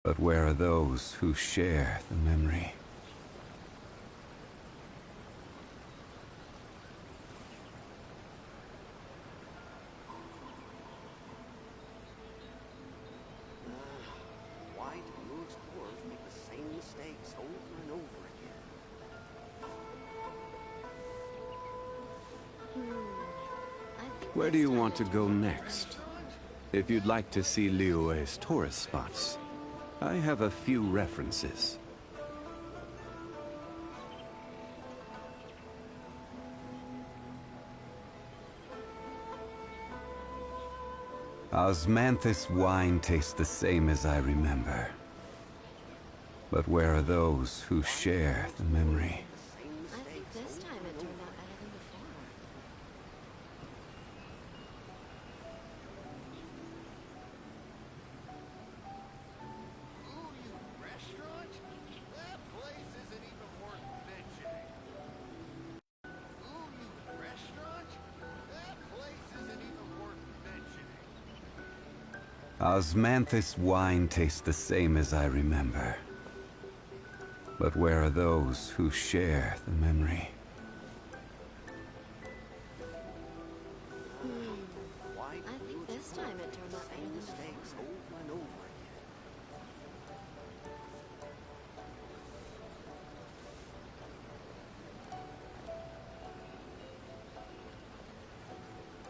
But where are those who share the memory? Why do new explorers make the same mistakes over and over again? Where do you want to go next? If you'd like to see Liyue's tourist spots, I have a few references. Osmanthus wine tastes the same as I remember. But where are those who share the memory? I think this time it turned out better than before. Ooh, you restaurant? That place isn't even worth mentioning. Ooh, you restaurant? That place isn't even worth mentioning. Osmanthus wine tastes the same as I remember. But where are those who share the memory? I think this time it turned out better than Mistakes before. over and over again.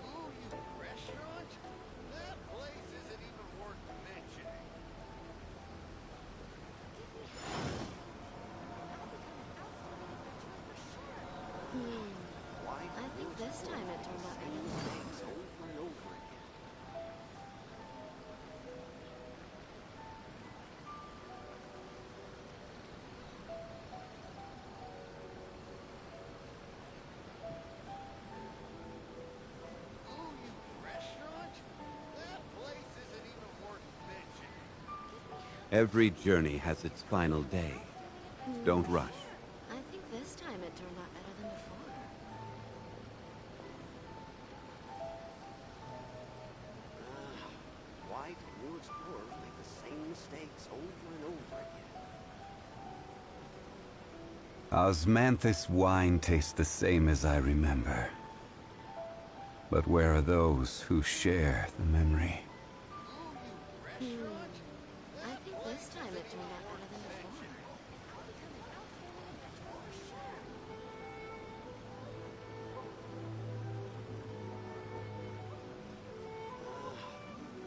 Ooh, you restaurant? That place isn't even worth mentioning. Why do I think new this time it turned out better than mistakes before. over and over again? Ooh, you restaurant? That place isn't even worth mentioning. Every journey has its final day. Don't rush. I think this time it turned out better than before. Why do new explorers make the same mistakes over and over again? Osmanthus wine tastes the same as I remember. But where are those who share the memory? Ooh, you restaurant? I think this time it turned out better than before.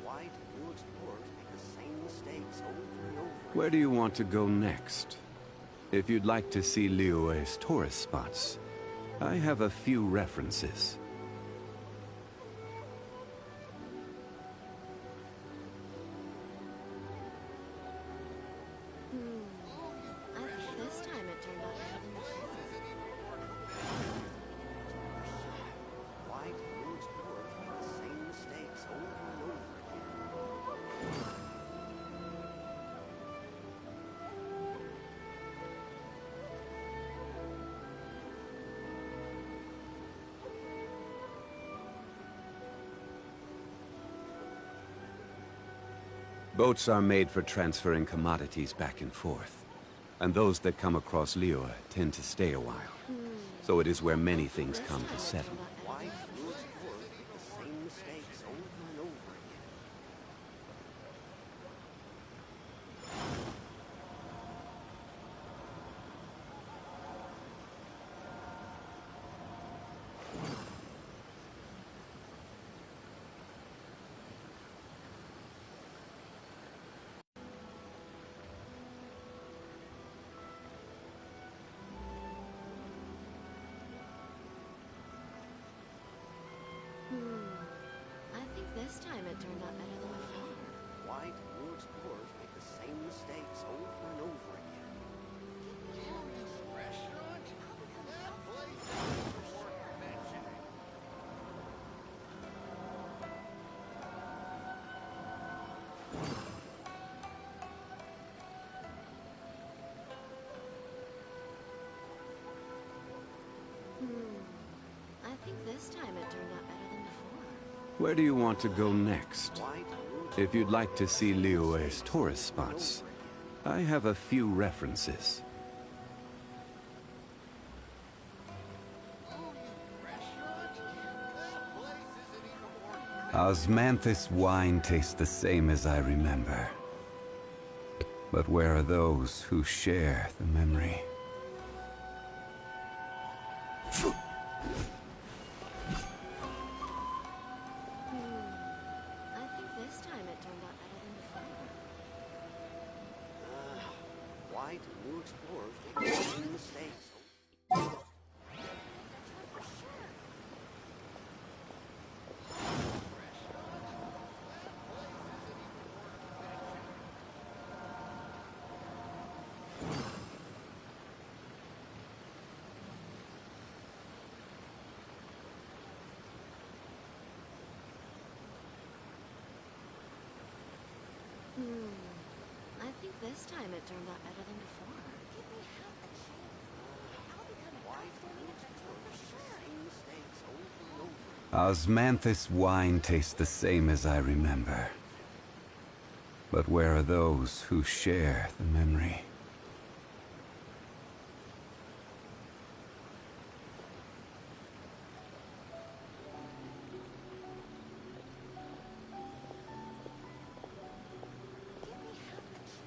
Why do new explorers make the same mistakes over and over again? Where do you want to go next? If you'd like to see Liyue's tourist spots, I have a few references. I think this time it turned out better than before. Why do new explorers make the same mistakes over and over again? Boats are made for transferring commodities back and forth. And those that come across Liyue tend to stay a while. So it is where many things This come time to it settle. turned out better Why than do before. new explorers make the same mistakes over and over again? I think this time it turned out better than before. Why do new explorers make the same mistakes over and over again? Ooh, you restaurant? That place isn't even worth mentioning. I think this time it turned out better than before. Where do you want to go next? Why do new If you'd like to see explorers make the Liyue's same tourist mistakes over and spots, over again? I have a few references. Osmanthus wine tastes the same as I remember. But where are those who share the memory? I think this time it turned out better than before. Why do new explorers make the same mistakes? I think this time it turned out better than before. Give me half a chance. I'll become an Why do outstanding new adventurer explorers for make the sure. same mistakes over and over? Osmanthus wine tastes the same as I remember. But where are those who share the memory? Give me half a chance.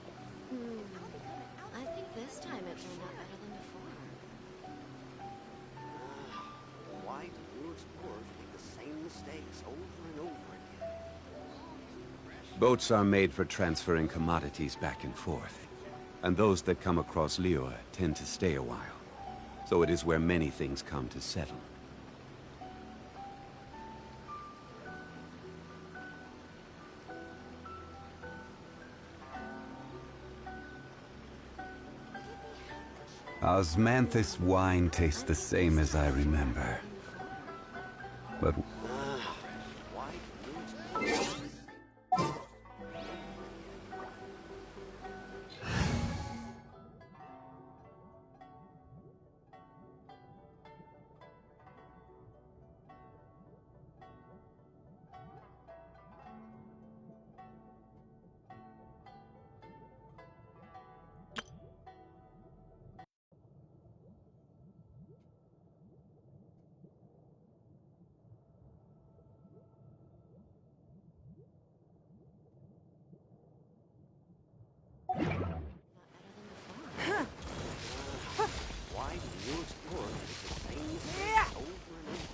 I'll become an I think this time it turned out better than before. Why do new explorers make the same mistakes over and over again? Boats are made for transferring commodities back and forth. And those that come across Liyue tend to stay a while. So it is where many things come to settle. Osmanthus wine tastes the same as I remember. But Why do new explorers make the same... Why do new explorers make the same mistakes over and over?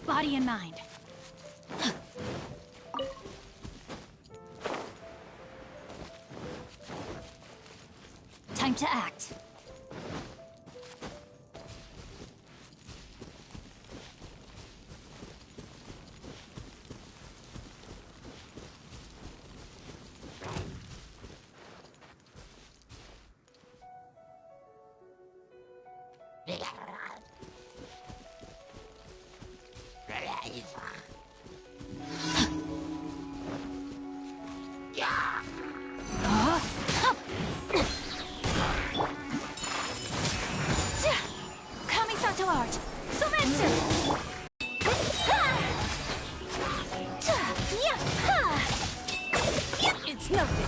Body and mind. to act. It's nothing.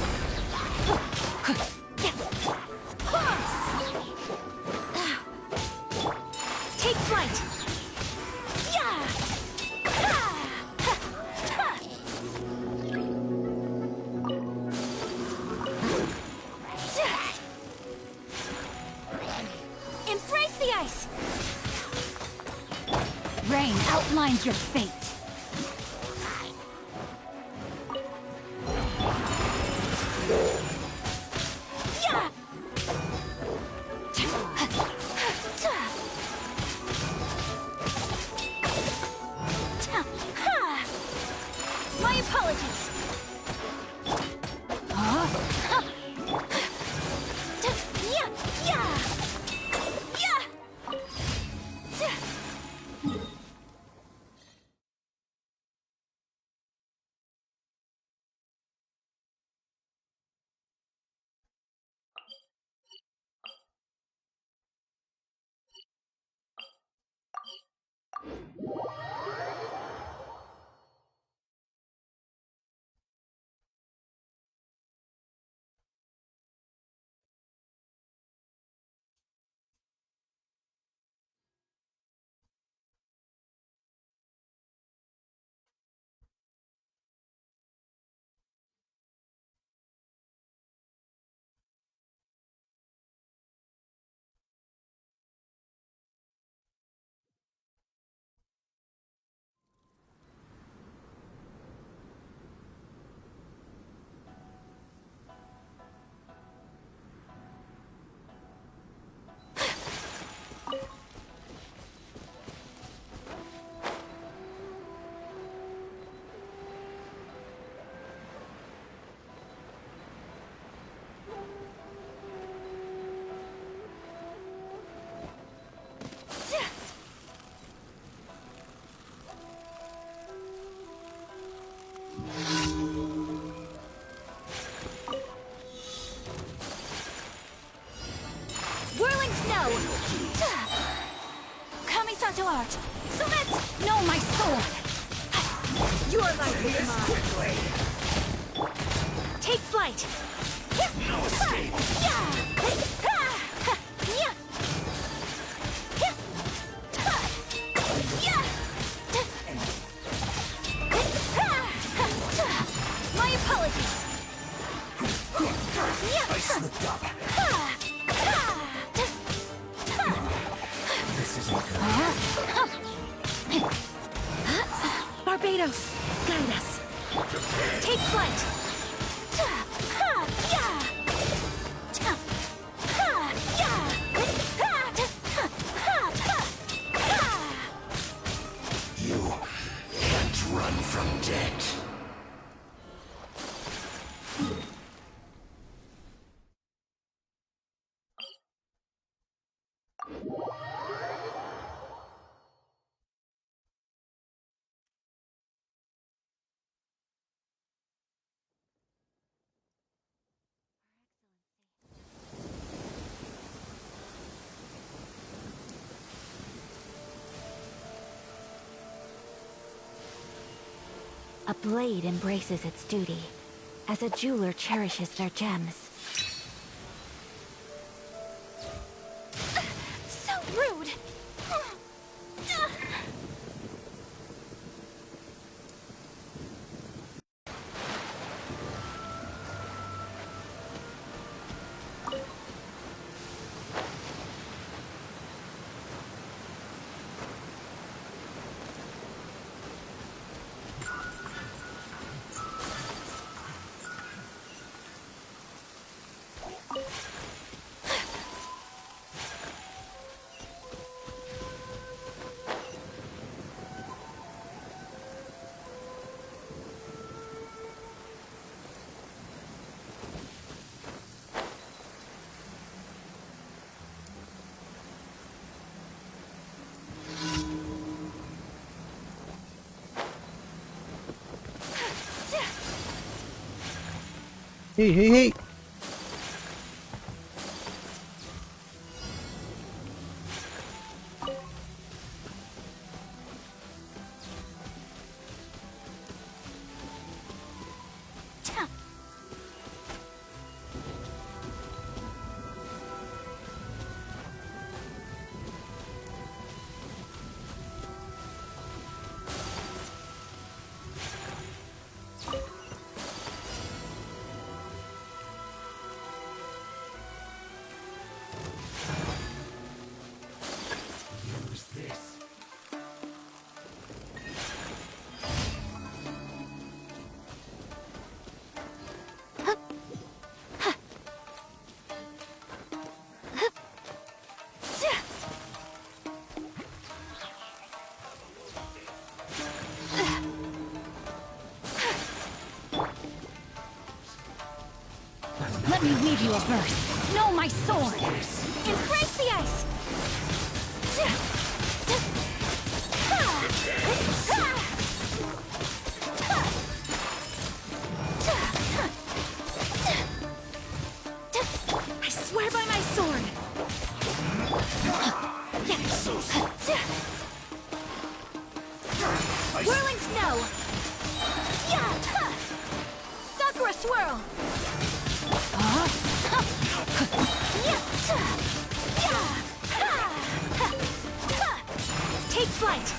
Take flight. Embrace the ice. Rain outlines your fate. My apologies. Whirling snow! Kamisato art! So let's know my sword! Your life is mine! Take flight! No escape! My apologies! I slipped up! This isn't good. Barbados, guide us. Take flight. You can't run from death. A blade embraces its duty, as a jeweler cherishes their gems. So rude! Hey, hey, hey! Let me weave you a verse. Know my sword. Embrace the ice. I swear by my sword. Whirling snow. Sakura swirl. Take flight.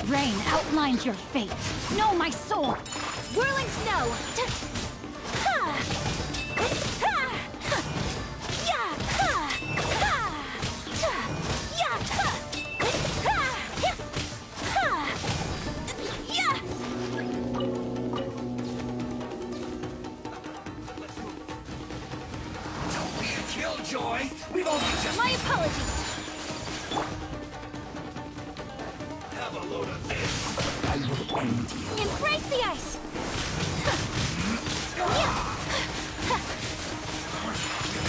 Rain outlines your fate. Know my sword. Whirling snow. Killjoy! We've only just My apologies. have a load of this. I will end you. Embrace the ice.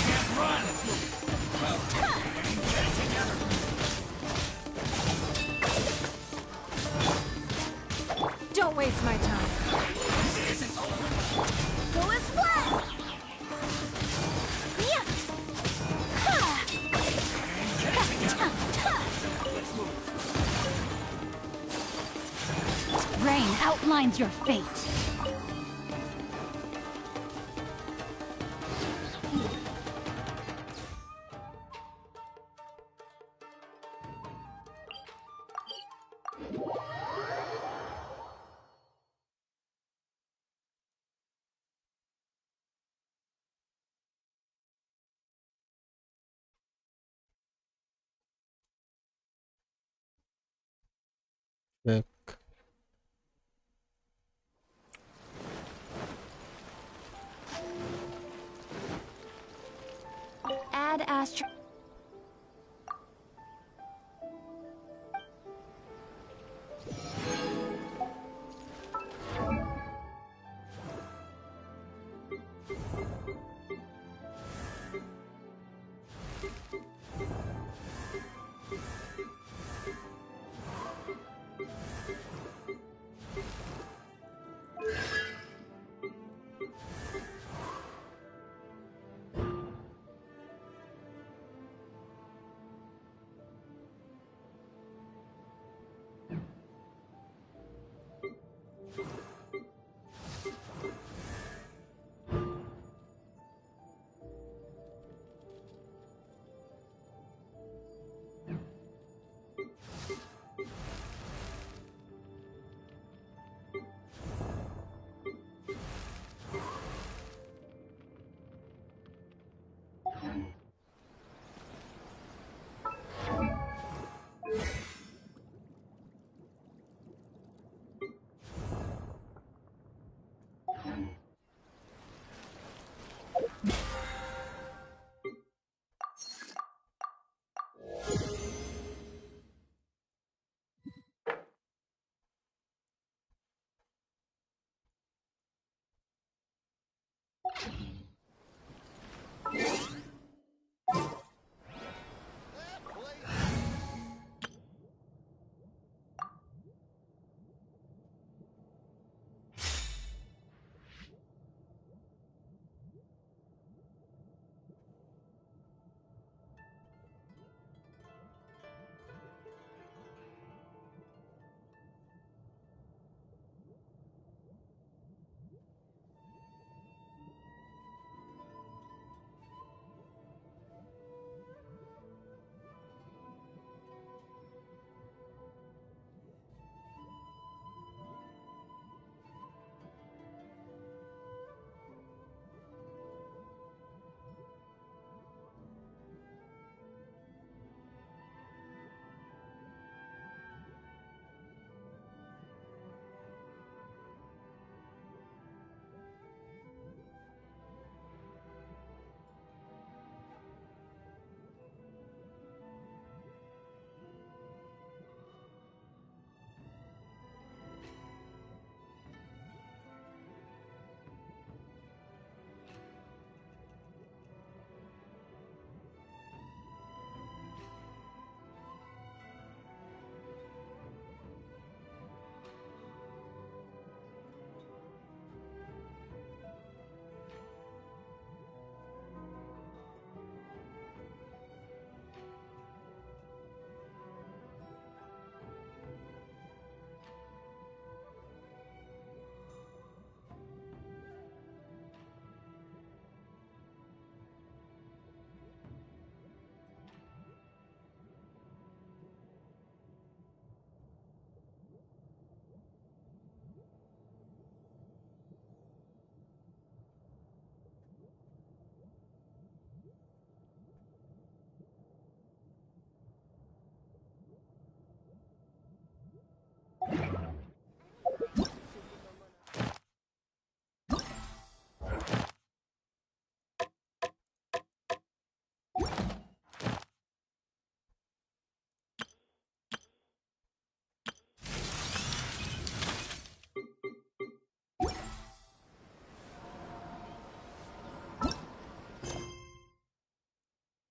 Can't run! Well, get it together. Don't waste my time. This isn't over. Go as well. Rain outlines your fate. Check. Add astro. That place.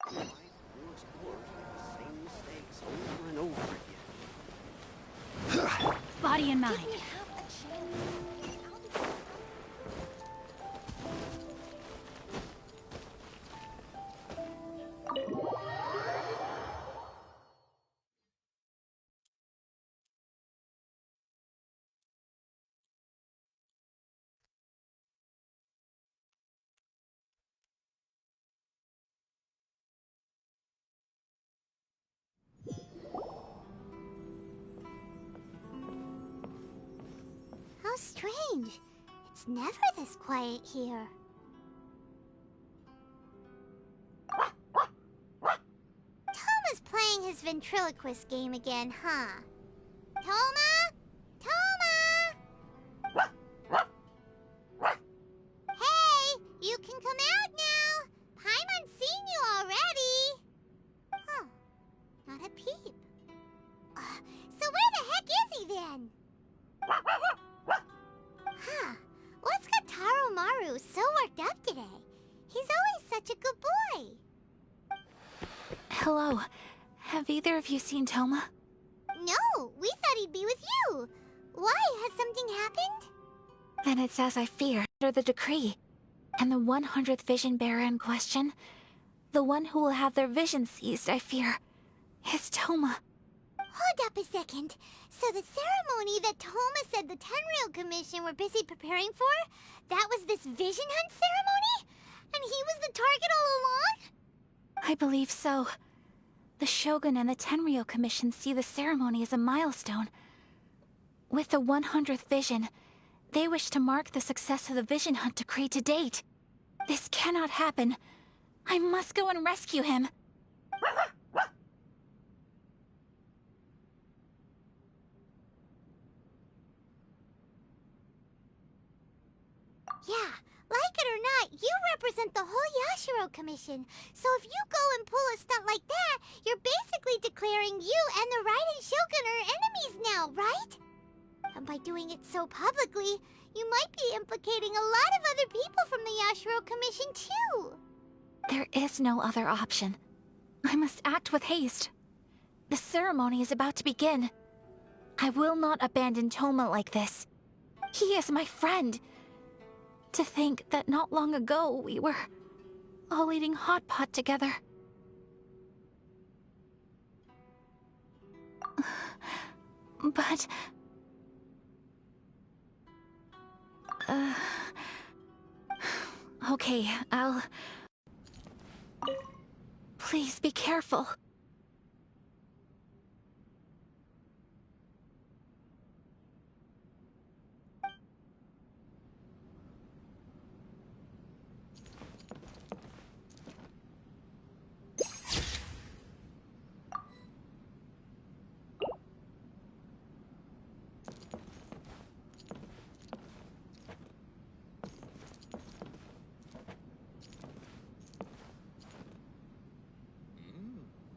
Why do new explorers make the same mistakes over and over again? Body and mind. Give me half a chance. I'll be fine. How strange. It's never this quiet here. Toma's playing his ventriloquist game again, huh? Toma? Toma! Hey, you can come out now. Paimon's seen you already. Huh, not a peep. So where the heck is he then? Huh, what's got Taro Maru so worked up today? He's always such a good boy. Hello. Have either of you seen Toma? No, we thought he'd be with you. Why? Has something happened? Then it's as I feared, under the decree. And the 100th vision bearer in question, the one who will have their vision seized, I fear, is Toma. Hold up a second. So the ceremony that Toma said the Tenryou Commission were busy preparing for, that was this vision hunt ceremony? And he was the target all along? I believe so. The Shogun and the Tenryou Commission see the ceremony as a milestone. With the 100th vision, they wish to mark the success of the vision hunt decree to date. This cannot happen. I must go and rescue him. Yeah, like it or not, you represent the whole Yashiro Commission. So if you go and pull a stunt like that, you're basically declaring you and the Raiden Shogun are enemies now, right? And by doing it so publicly, you might be implicating a lot of other people from the Yashiro Commission too. There is no other option. I must act with haste. The ceremony is about to begin. I will not abandon Toma like this. He is my friend. To think that not long ago we were all eating hot pot together. But... Okay, I'll... Please be careful.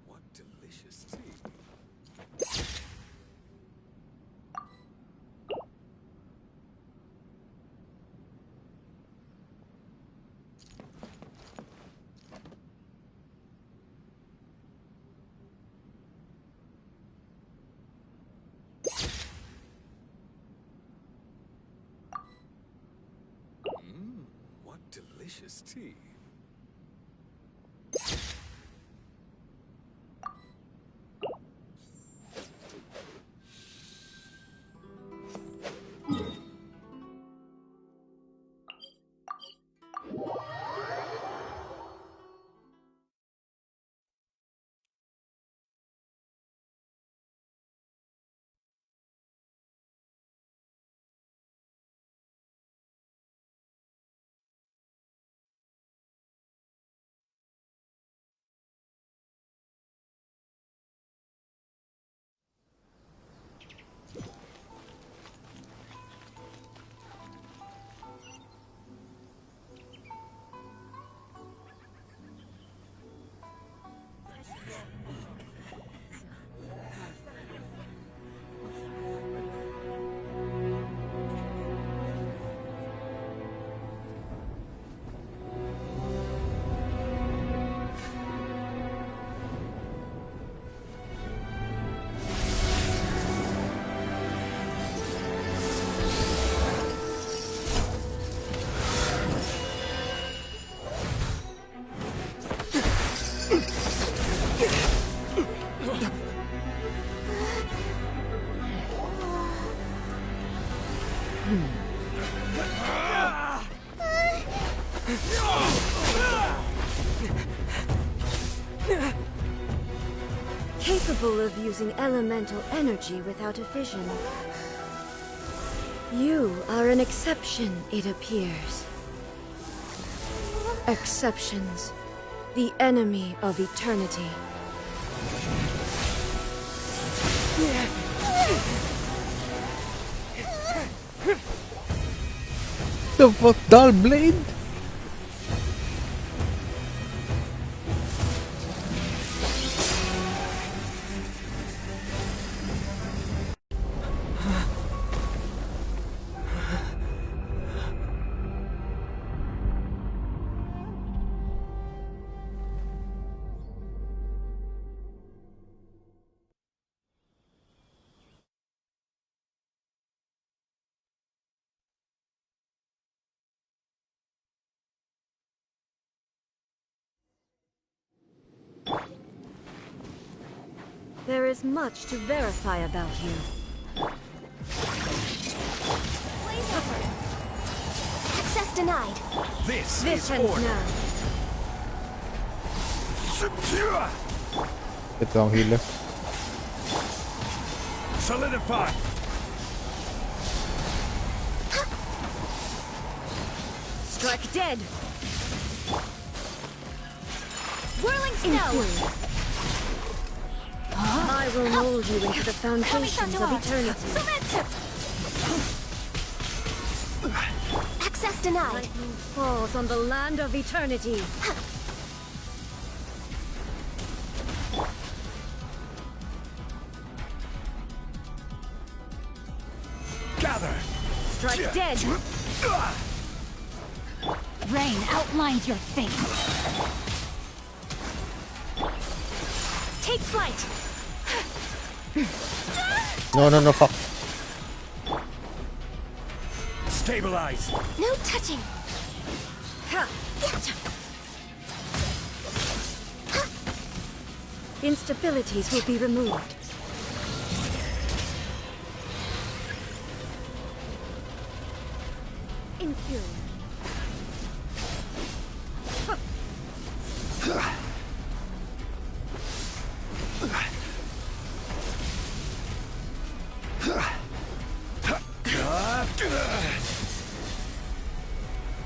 What delicious tea. What delicious tea. Capable of using elemental energy without a fission. You are an exception, it appears. Exceptions. The enemy of eternity. The fuck, dull blade? There is much to verify about you. Access denied. This This is ends order. now. Secure. Ito ang healer. Solidify. Strike dead. Whirling snow. I will mold you into the foundations of eternity. Access denied. Lightning falls on the land of eternity. Gather. Strike dead. Rain outlines your fate. Take flight. No, fuck. Stabilize. No touching. Instabilities will be removed. Inferior.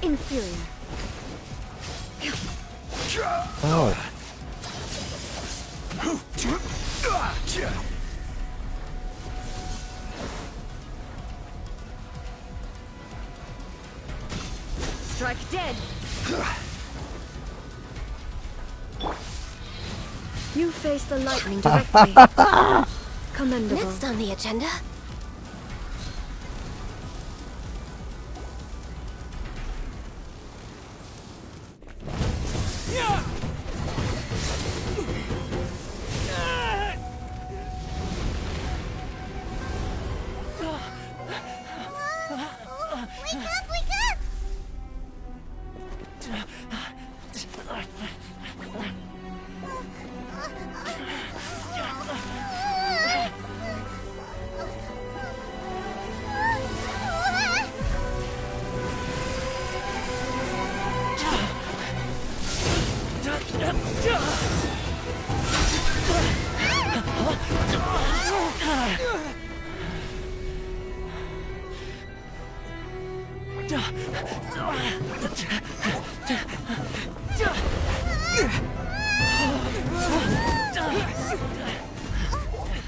Inferior. Oh. Strike dead. You face the lightning directly. Commendable. Next on the agenda. Wake up, wake up!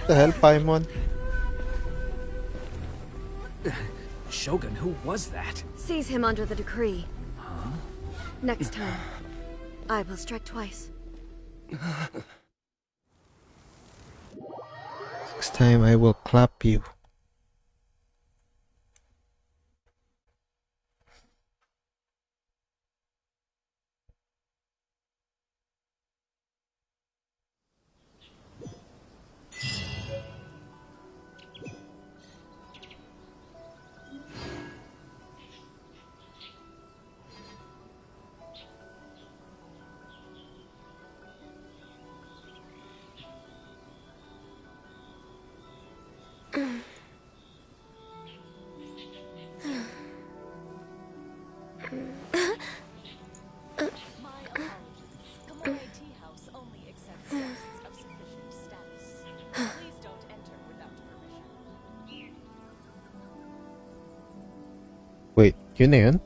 The hell, Paimon? Shogun, who was that? Seize him under the decree. Next time, I will strike twice. Next time I will clap you. Wait, yun na yun?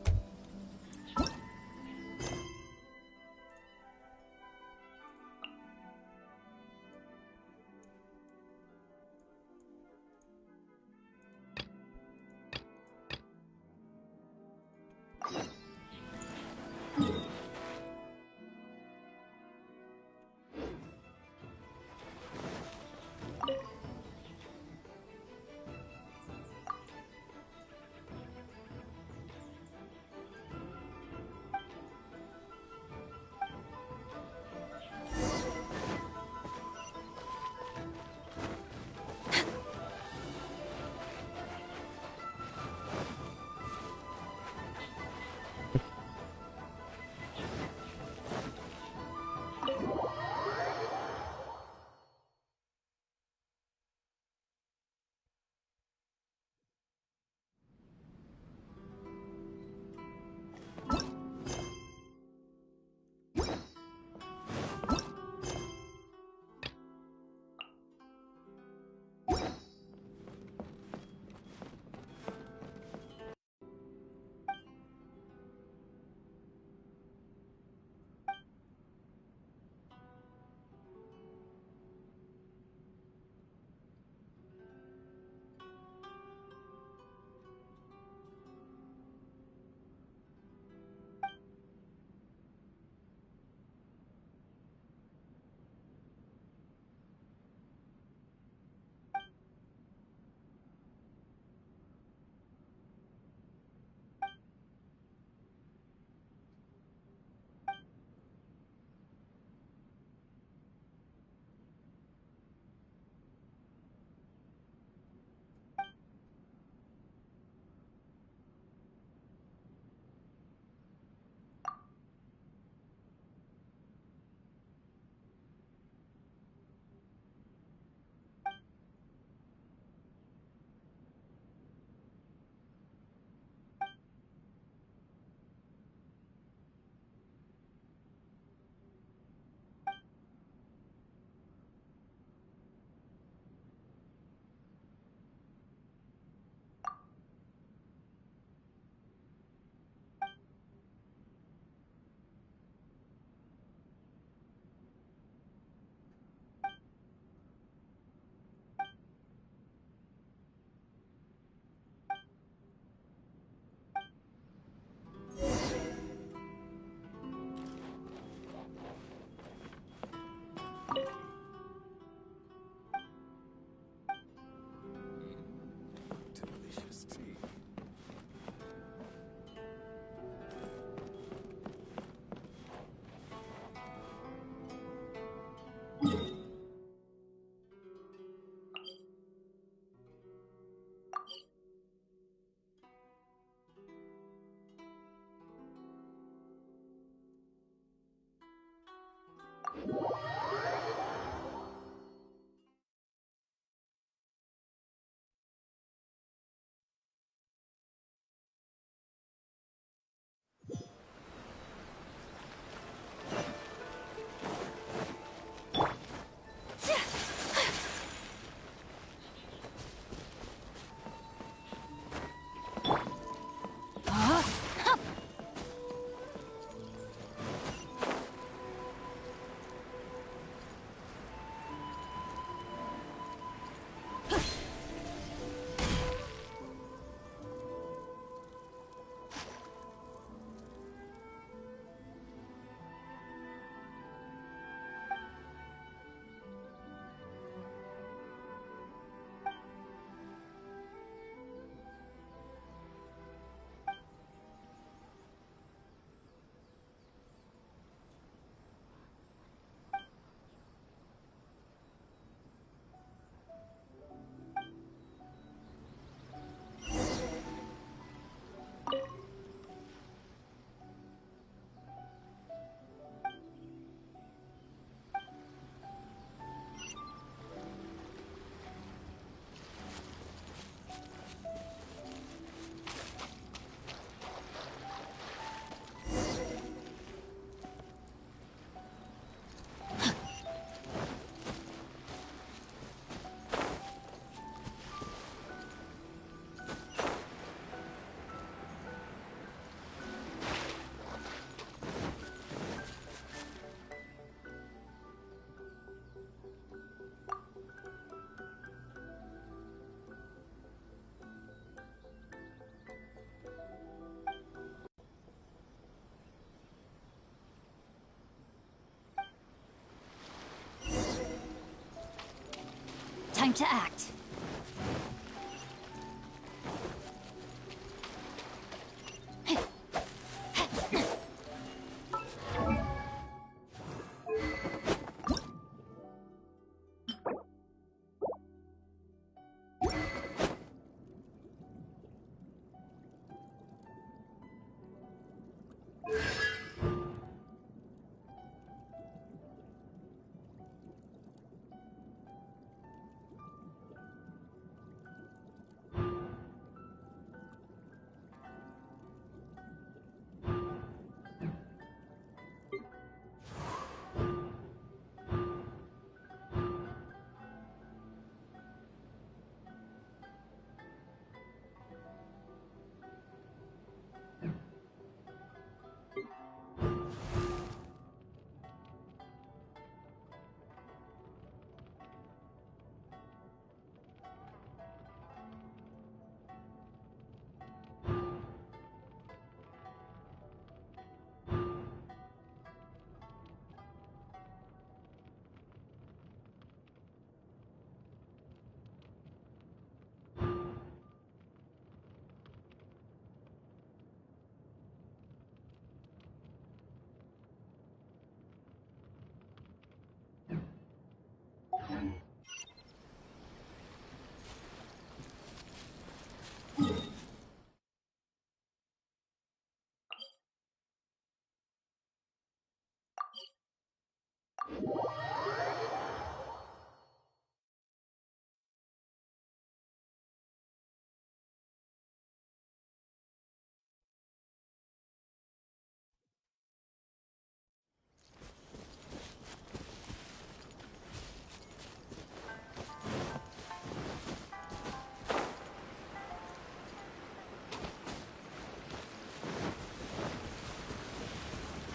Time to act.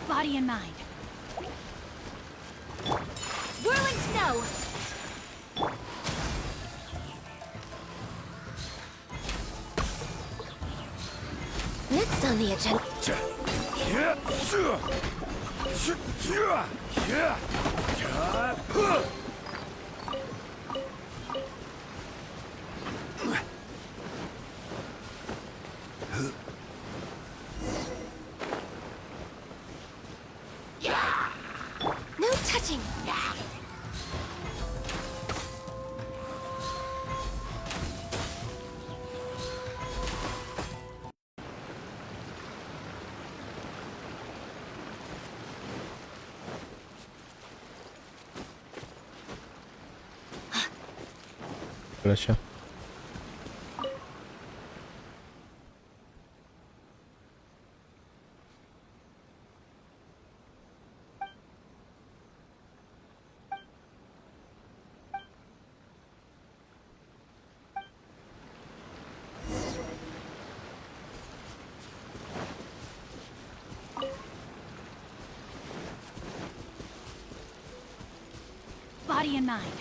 Body and mind. Whirling snow! Next on the agenda. No touching. Wala siya. Body and mind.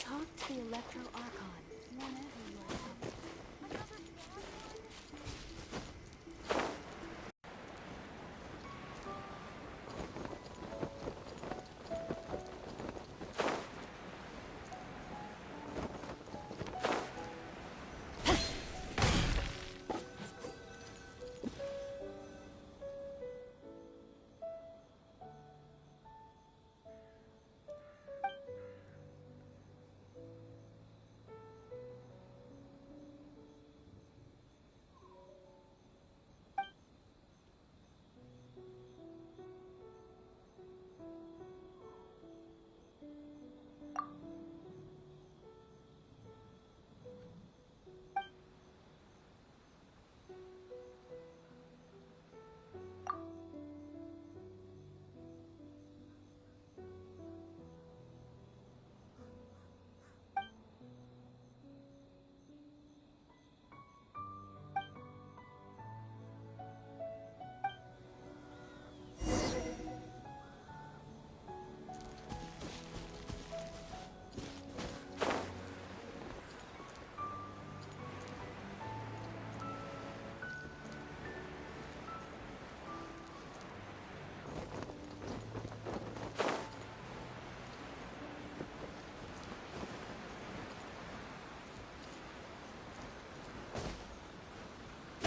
Talk to the Electro Archon whenever you are happy.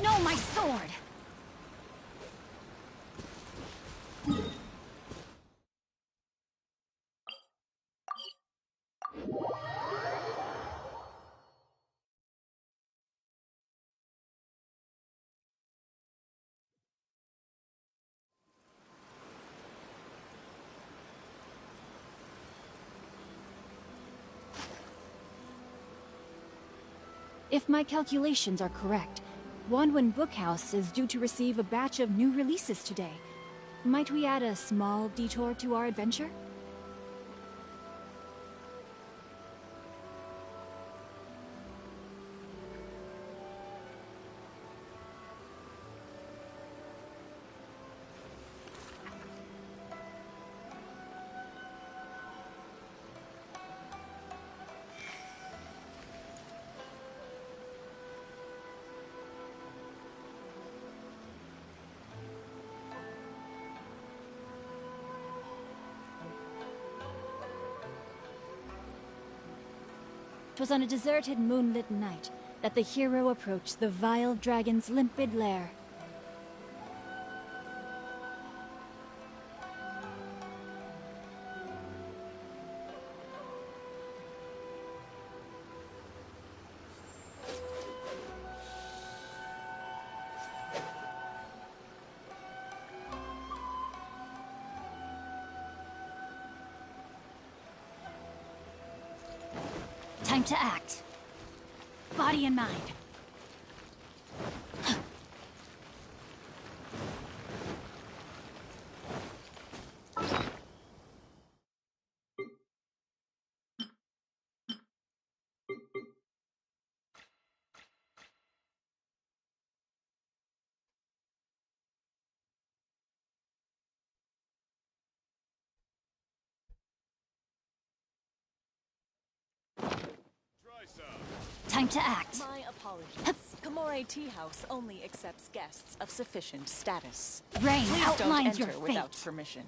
No, my sword! If my calculations are correct, Wanwen Bookhouse is due to receive a batch of new releases today. Might we add a small detour to our adventure? Twas on a deserted moonlit night that the hero approached the vile dragon's limpid lair. Time to act. Body and mind. Time to act. My apologies. Kamore Tea House only accepts guests of sufficient status. Rain Please outlines don't your enter fate. without permission.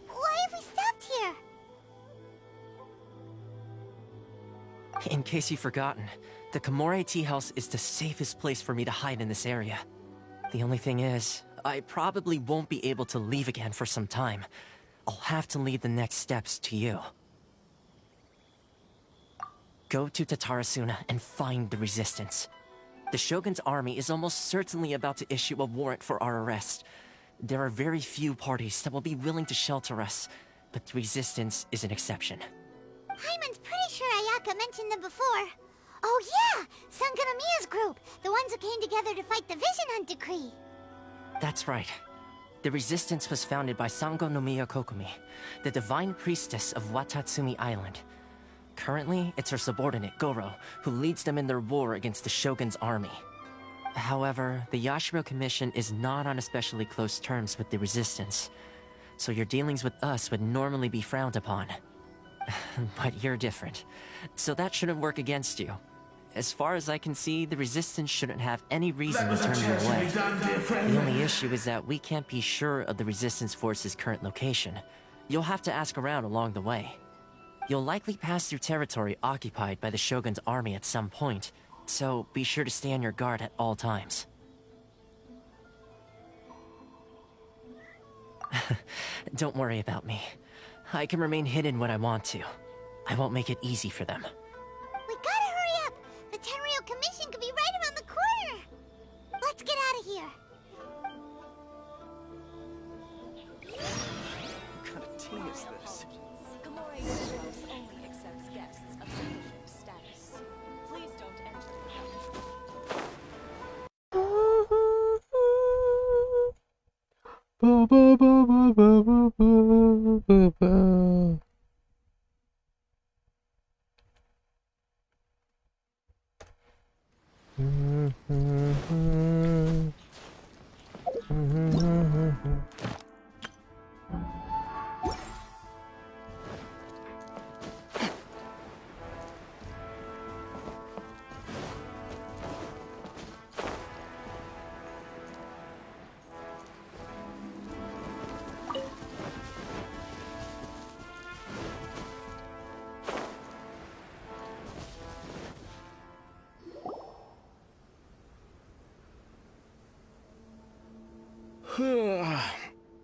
Why have we stopped here? In case you've forgotten, the Kamore Tea House is the safest place for me to hide in this area. The only thing is, I probably won't be able to leave again for some time. I'll have to leave the next steps to you. Go to Tatarasuna and find the resistance. The Shogun's army is almost certainly about to issue a warrant for our arrest. There are very few parties that will be willing to shelter us, but the resistance is an exception. Hyman's pretty sure Ayaka mentioned them before. Oh yeah! Sangana Mia's group! The ones who came together to fight the Vision Hunt Decree! That's right. The Resistance was founded by Sango no Miya Kokumi, the Divine Priestess of Watatsumi Island. Currently, it's her subordinate, Goro, who leads them in their war against the Shogun's army. However, the Yashiro Commission is not on especially close terms with the Resistance, so your dealings with us would normally be frowned upon. But you're different, so that shouldn't work against you. As far as I can see, the Resistance shouldn't have any reason to turn you away. The only issue is that we can't be sure of the Resistance force's current location. You'll have to ask around along the way. You'll likely pass through territory occupied by the Shogun's army at some point, so be sure to stay on your guard at all times. Don't worry about me. I can remain hidden when I want to. I won't make it easy for them. We gotta hurry up! The Tenryou Commission could be right around the corner! Let's get out of here! What kind of tea is this? Komore Tea House only accepts guests of sufficient status. Please don't enter the house. Ba, ba, ba, ba, ba, ba, ba, ba, ba.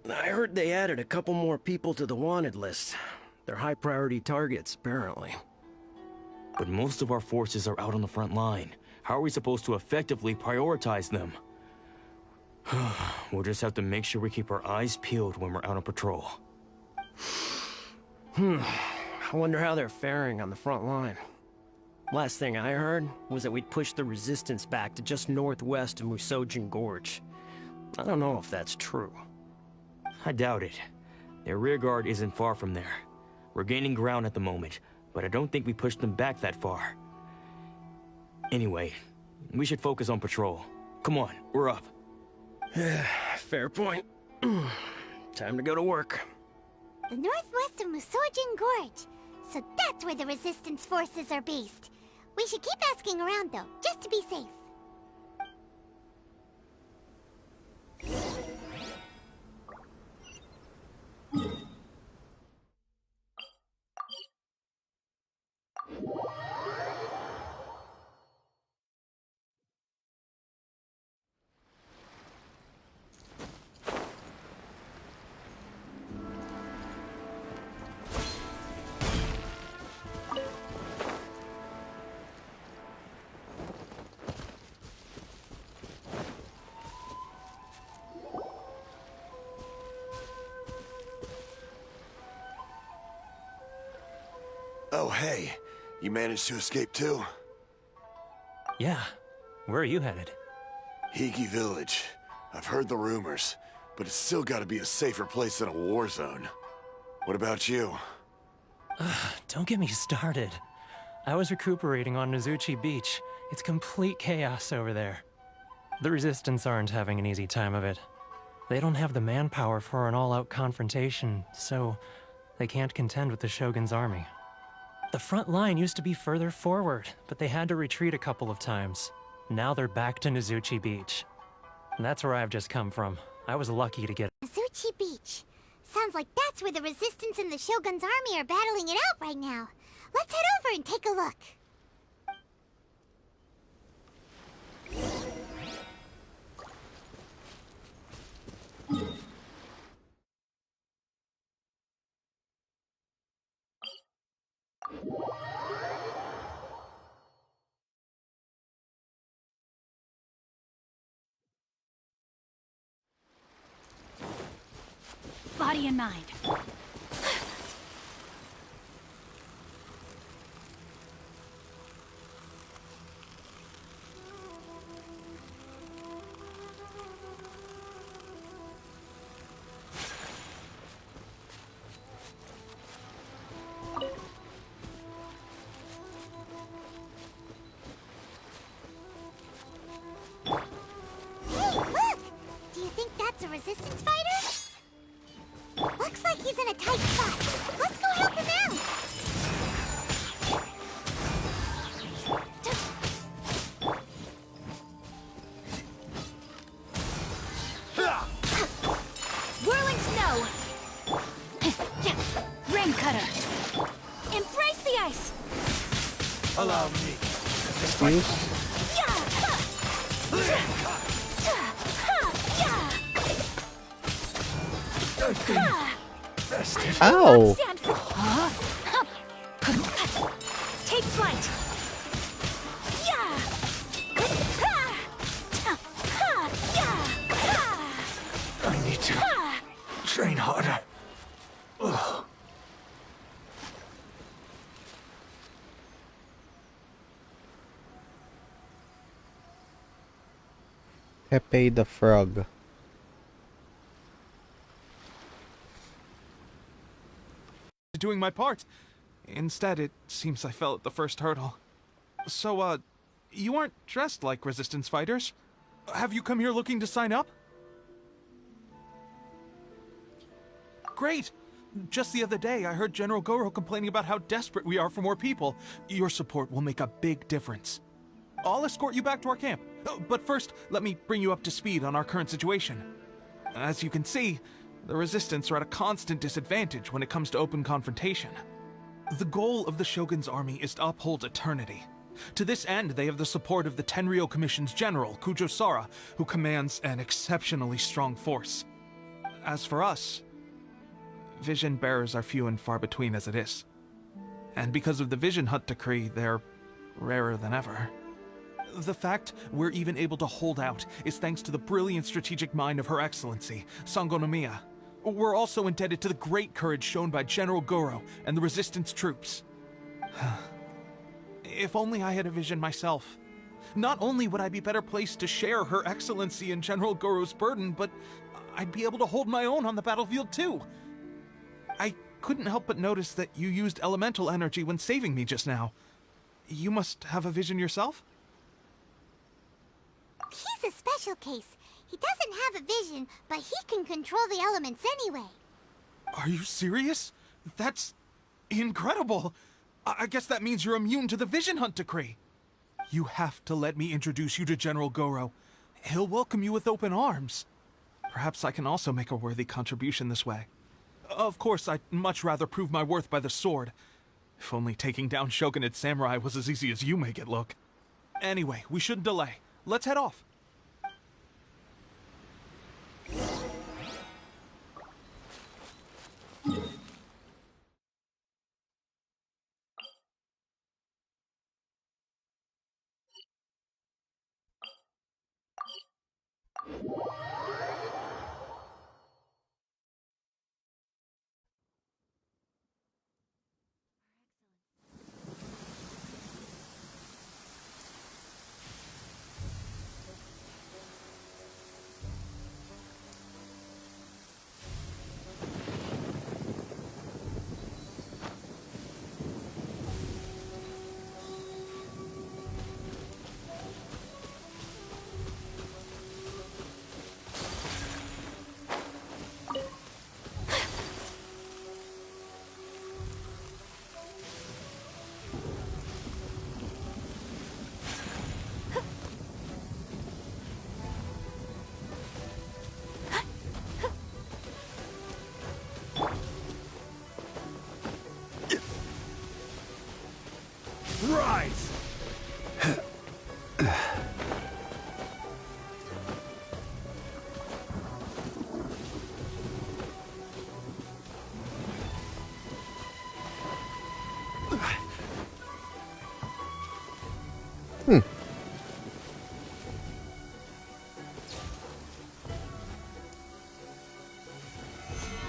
I heard they added a couple more people to the wanted list. They're high priority targets, apparently. But most of our forces are out on the front line. How are we supposed to effectively prioritize them? We'll just have to make sure we keep our eyes peeled when we're out on patrol. I wonder how they're faring on the front line. Last thing I heard was that we'd pushed the Resistance back to just northwest of Musojin Gorge. I don't know if that's true. I doubt it. Their rearguard isn't far from there. We're gaining ground at the moment, but I don't think we pushed them back that far. Anyway, we should focus on patrol. Come on, we're up. Fair point. Time to go to work. The northwest of Musojin Gorge. So that's where the Resistance forces are based. We should keep asking around though, just to be safe. Oh, hey. You managed to escape too? Yeah. Where are you headed? Higi Village. I've heard the rumors, but it's still gotta be a safer place than a war zone. What about you? Don't get me started. I was recuperating on Nozuchi Beach. It's complete chaos over there. The Resistance aren't having an easy time of it. They don't have the manpower for an all-out confrontation, so they can't contend with the Shogun's army. The front line used to be further forward, but they had to retreat a couple of times. Now they're back to Nozuchi Beach. And that's where I've just come from. I was lucky to get— Nozuchi Beach. Sounds like that's where the Resistance and the Shogun's army are battling it out right now. Let's head over and take a look. Body and mind. Allow me. Ow! Take flight. I need to train harder. Ugh. Pepe the Frog. Doing my part. Instead, it seems I fell at the first hurdle. So, you aren't dressed like resistance fighters? Have you come here looking to sign up? Great! Just the other day, I heard General Goro complaining about how desperate we are for more people. Your support will make a big difference. I'll escort you back to our camp. But first, let me bring you up to speed on our current situation. As you can see, the Resistance are at a constant disadvantage when it comes to open confrontation. The goal of the Shogun's army is to uphold eternity. To this end, they have the support of the Tenryou Commission's general, Kujo Sara, who commands an exceptionally strong force. As for us, vision bearers are few and far between as it is. And because of the Vision Hunt decree, they're rarer than ever. The fact we're even able to hold out is thanks to the brilliant strategic mind of Her Excellency, Sango no Miya. We're also indebted to the great courage shown by General Goro and the Resistance troops. If only I had a vision myself. Not only would I be better placed to share Her Excellency and General Goro's burden, but I'd be able to hold my own on the battlefield too. I couldn't help but notice that you used elemental energy when saving me just now. You must have a vision yourself? He's a special case. He doesn't have a vision, but he can control the elements anyway. Are you serious? That's incredible. I guess that means you're immune to the Vision Hunt decree. You have to let me introduce you to General Goro. He'll welcome you with open arms. Perhaps I can also make a worthy contribution this way. Of course, I'd much rather prove my worth by the sword. If only taking down Shogunate samurai was as easy as you make it look. Anyway, we shouldn't delay. Let's head off. Rise!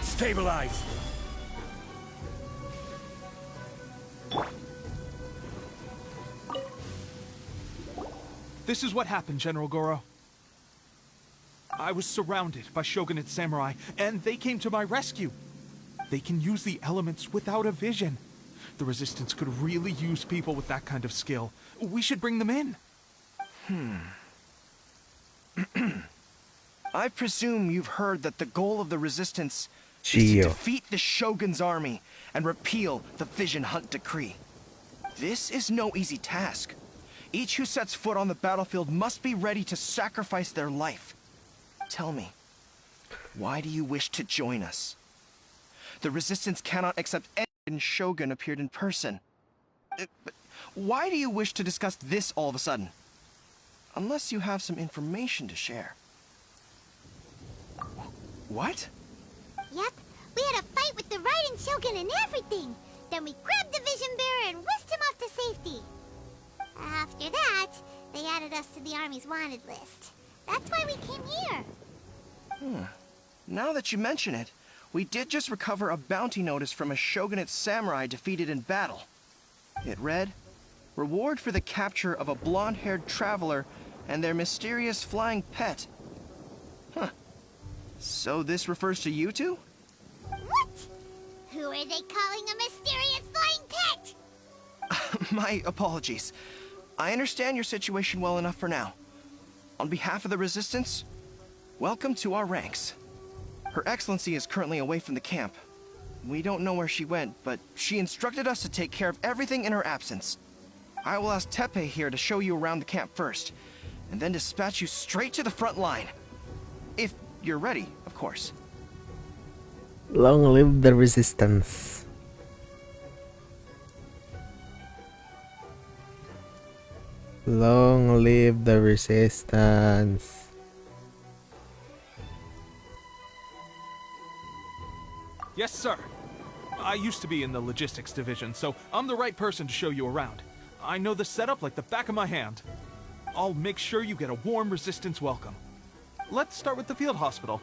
Stabilize! This is what happened, General Goro. I was surrounded by Shogunate samurai, and they came to my rescue. They can use the elements without a vision. The Resistance could really use people with that kind of skill. We should bring them in. I presume you've heard that the goal of the Resistance is to Geo. defeat the Shogun's army and repeal the Vision Hunt decree. This is no easy task. Each who sets foot on the battlefield must be ready to sacrifice their life. Tell me, why do you wish to join us? The Resistance cannot accept any Shogun appeared in person. Why do you wish to discuss this all of a sudden? Unless you have some information to share. What? Yep, we had a fight with the Raiden Shogun and everything. Then we grabbed the Vision Bearer and whisked him off to safety. After that, they added us to the Army's wanted list. That's why we came here. Now that you mention it, we did just recover a bounty notice from a Shogunate samurai defeated in battle. It read, "Reward for the capture of a blonde-haired traveler and their mysterious flying pet." Huh. So this refers to you two? What? Who are they calling a mysterious flying pet? My apologies. I understand your situation well enough for now. On behalf of the Resistance, welcome to our ranks. Her Excellency is currently away from the camp. We don't know where she went, but she instructed us to take care of everything in her absence. I will ask Teppei here to show you around the camp first, and then dispatch you straight to the front line. If you're ready, of course. Long live the Resistance. Long live the Resistance. Yes, sir. I used to be in the logistics division, so I'm the right person to show you around. I know the setup like the back of my hand. I'll make sure you get a warm Resistance welcome. Let's start with the field hospital.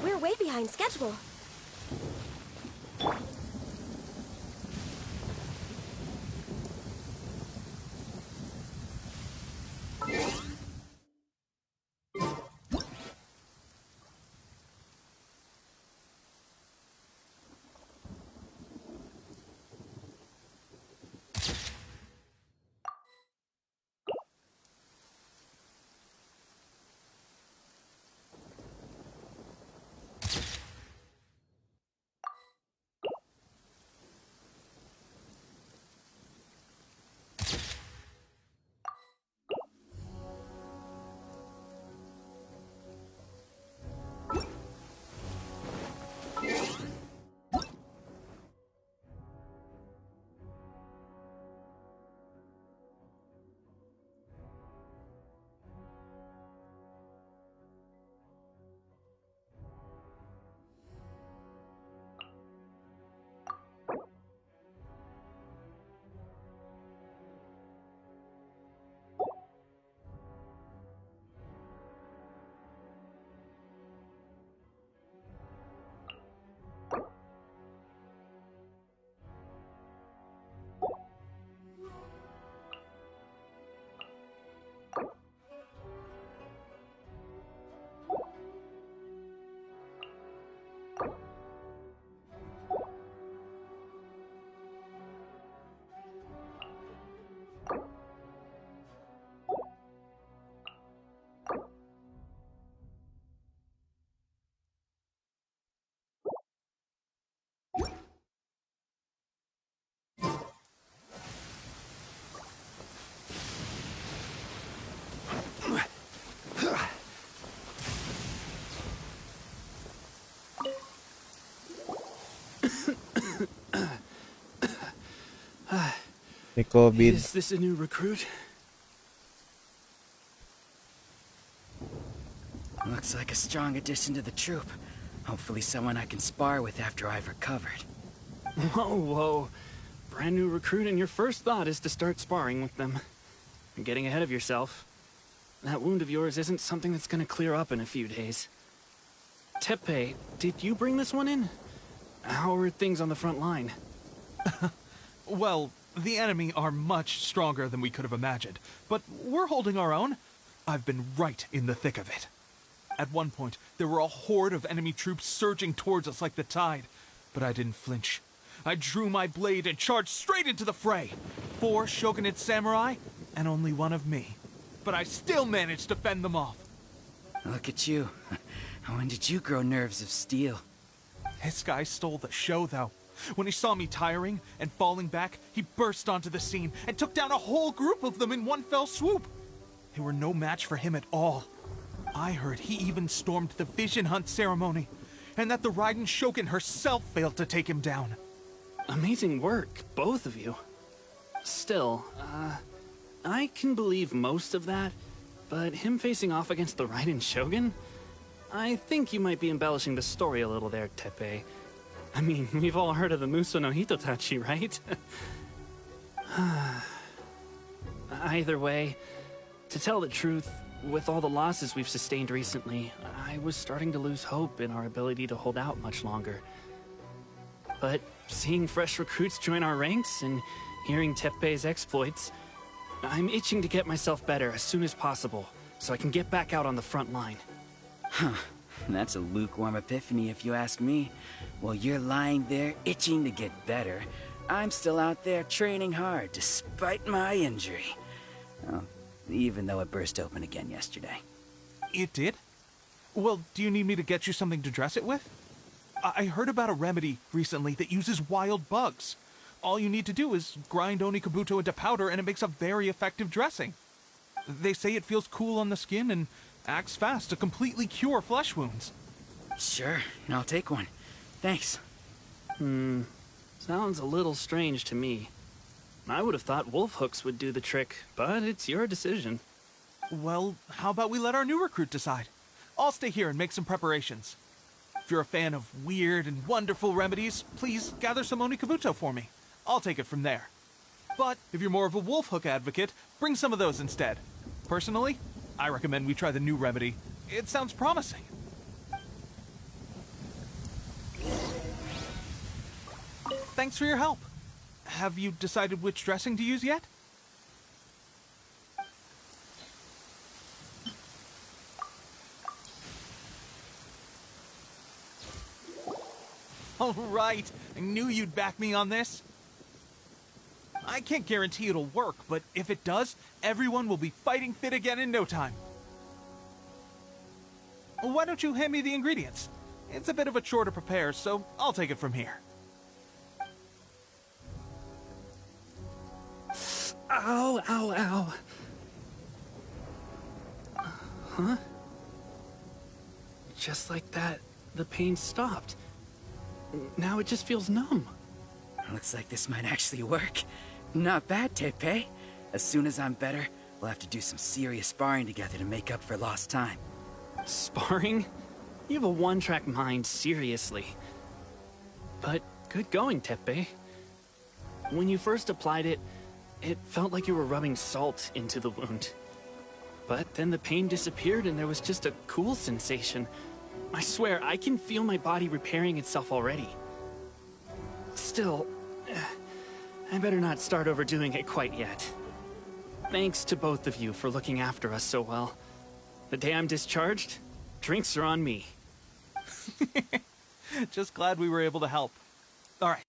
We're way behind schedule. COVID. Is this a new recruit? Looks like a strong addition to the troop. Hopefully someone I can spar with after I've recovered. Whoa, whoa. Brand new recruit and your first thought is to start sparring with them. You're getting ahead of yourself. That wound of yours isn't something that's gonna clear up in a few days. Teppei, did you bring this one in? How are things on the front line? Well, the enemy are much stronger than we could have imagined, but we're holding our own. I've been right in the thick of it. At one point, there were a horde of enemy troops surging towards us like the tide, but I didn't flinch. I drew my blade and charged straight into the fray. 4 Shogunate samurai, and only 1 of me. But I still managed to fend them off. Look at you. When did you grow nerves of steel? This guy stole the show, though. When he saw me tiring and falling back, he burst onto the scene and took down a whole group of them in one fell swoop. They were no match for him at all. I heard he even stormed the Vision Hunt ceremony, and that the Raiden Shogun herself failed to take him down. Amazing work, both of you. Still, I can believe most of that, but him facing off against the Raiden Shogun? I think you might be embellishing the story a little there, Teppei. I mean, we've all heard of the Muso no Hitotachi, right? Either way, to tell the truth, with all the losses we've sustained recently, I was starting to lose hope in our ability to hold out much longer. But seeing fresh recruits join our ranks and hearing Teppei's exploits, I'm itching to get myself better as soon as possible, so I can get back out on the front line. Huh. That's a lukewarm epiphany if you ask me. While you're lying there itching to get better, I'm still out there training hard despite my injury. Oh, even though it burst open again yesterday. It did? Well, do you need me to get you something to dress it with? I heard about a remedy recently that uses wild bugs. All you need to do is grind Onikabuto into powder and it makes a very effective dressing. They say it feels cool on the skin and acts fast to completely cure flesh wounds. Sure, I'll take one. Thanks. Sounds a little strange to me. I would have thought wolf hooks would do the trick, but it's your decision. Well, how about we let our new recruit decide? I'll stay here and make some preparations. If you're a fan of weird and wonderful remedies, please gather some Onikabuto for me. I'll take it from there. But if you're more of a wolf hook advocate, bring some of those instead. Personally, I recommend we try the new remedy. It sounds promising. Thanks for your help. Have you decided which dressing to use yet? All right, I knew you'd back me on this. I can't guarantee it'll work, but if it does, everyone will be fighting fit again in no time. Why don't you hand me the ingredients? It's a bit of a chore to prepare, so I'll take it from here. Ow, ow, ow. Huh? Just like that, the pain stopped. Now it just feels numb. Looks like this might actually work. Not bad, Teppei. As soon as I'm better, we'll have to do some serious sparring together to make up for lost time. Sparring? You have a one-track mind, seriously. But good going, Teppei. When you first applied it, it felt like you were rubbing salt into the wound. But then the pain disappeared and there was just a cool sensation. I swear, I can feel my body repairing itself already. Still, I better not start overdoing it quite yet. Thanks to both of you for looking after us so well. The day I'm discharged, drinks are on me. Just glad we were able to help. All right.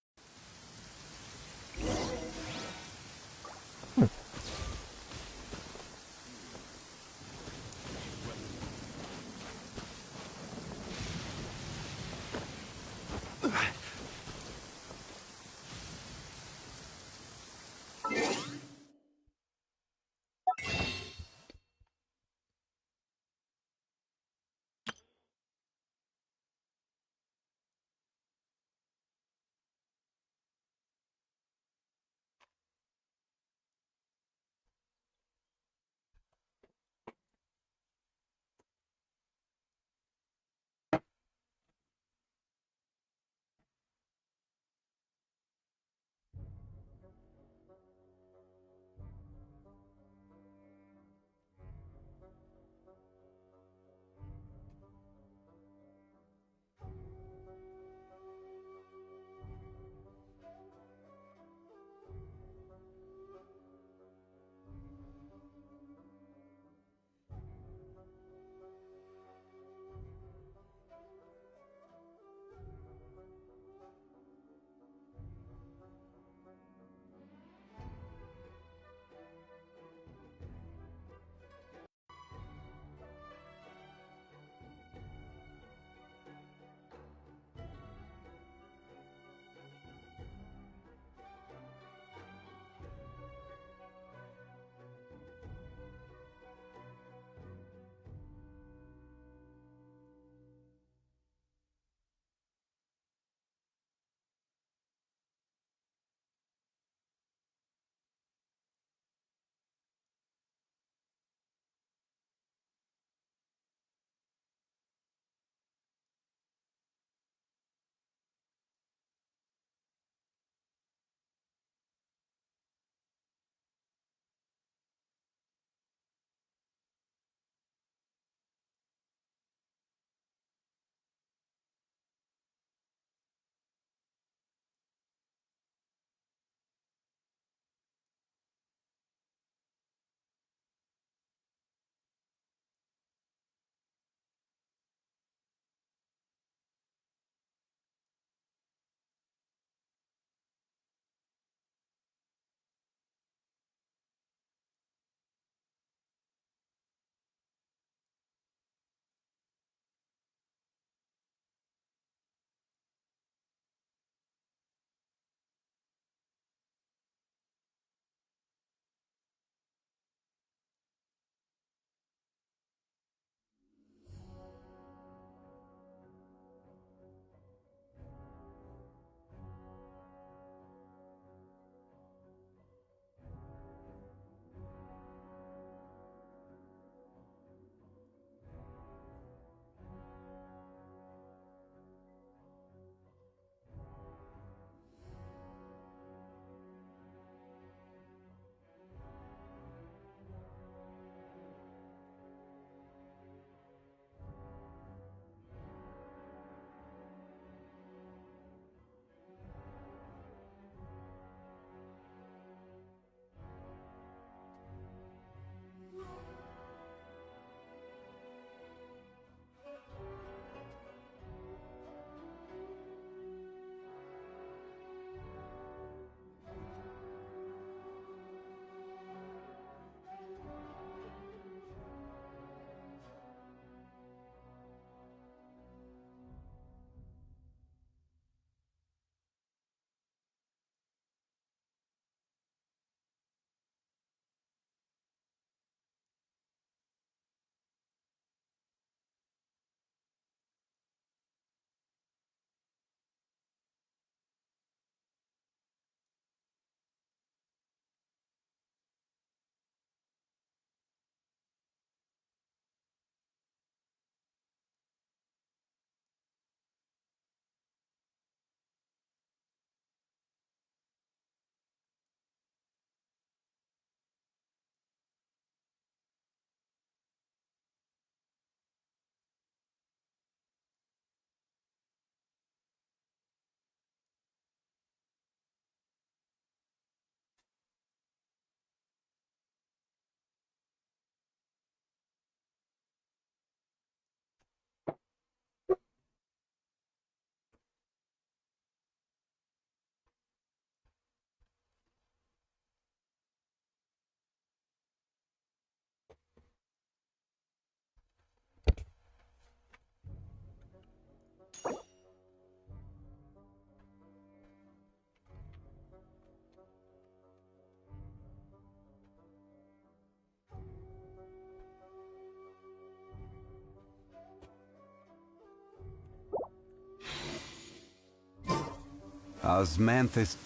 Osmanthus.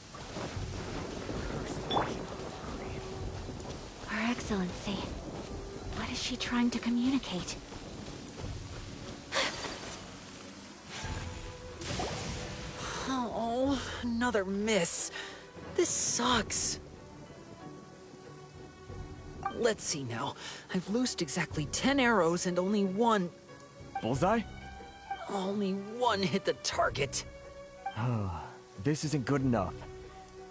Her Excellency. What is she trying to communicate? Oh, another miss. This sucks. Let's see now. I've loosed exactly 10 arrows and only one... Bullseye? Only one hit the target. This isn't good enough.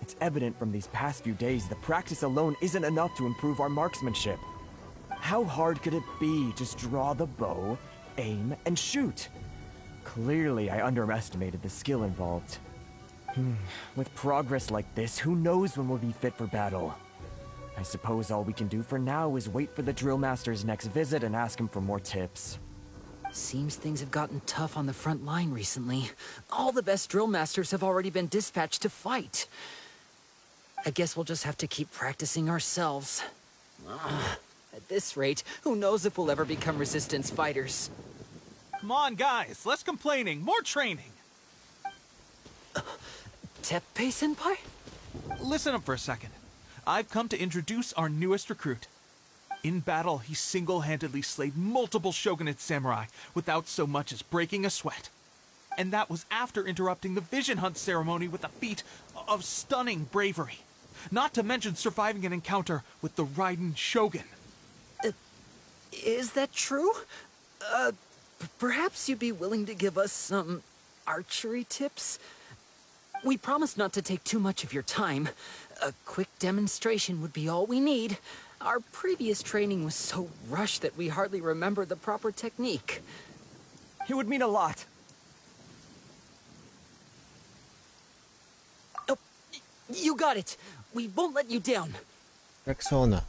It's evident from these past few days the practice alone isn't enough to improve our marksmanship. How hard could it be? Just draw the bow, aim, and shoot. Clearly, I underestimated the skill involved. With progress like this, who knows when we'll be fit for battle? I suppose all we can do for now is wait for the drill master's next visit and ask him for more tips. Seems things have gotten tough on the front line recently. All the best drill masters have already been dispatched to fight. I guess we'll just have to keep practicing ourselves. At this rate, who knows if we'll ever become resistance fighters. Come on, guys, less complaining, more training. Teppei-senpai? Listen up for a second. I've come to introduce our newest recruit. In battle, he single-handedly slayed multiple shogunate samurai without so much as breaking a sweat. And that was after interrupting the vision hunt ceremony with a feat of stunning bravery. Not to mention surviving an encounter with the Raiden Shogun. Is that true? Perhaps you'd be willing to give us some archery tips? We promise not to take too much of your time. A quick demonstration would be all we need. Our previous training was so rushed that we hardly remember the proper technique. It would mean a lot. Oh, you got it. We won't let you down. Rexona.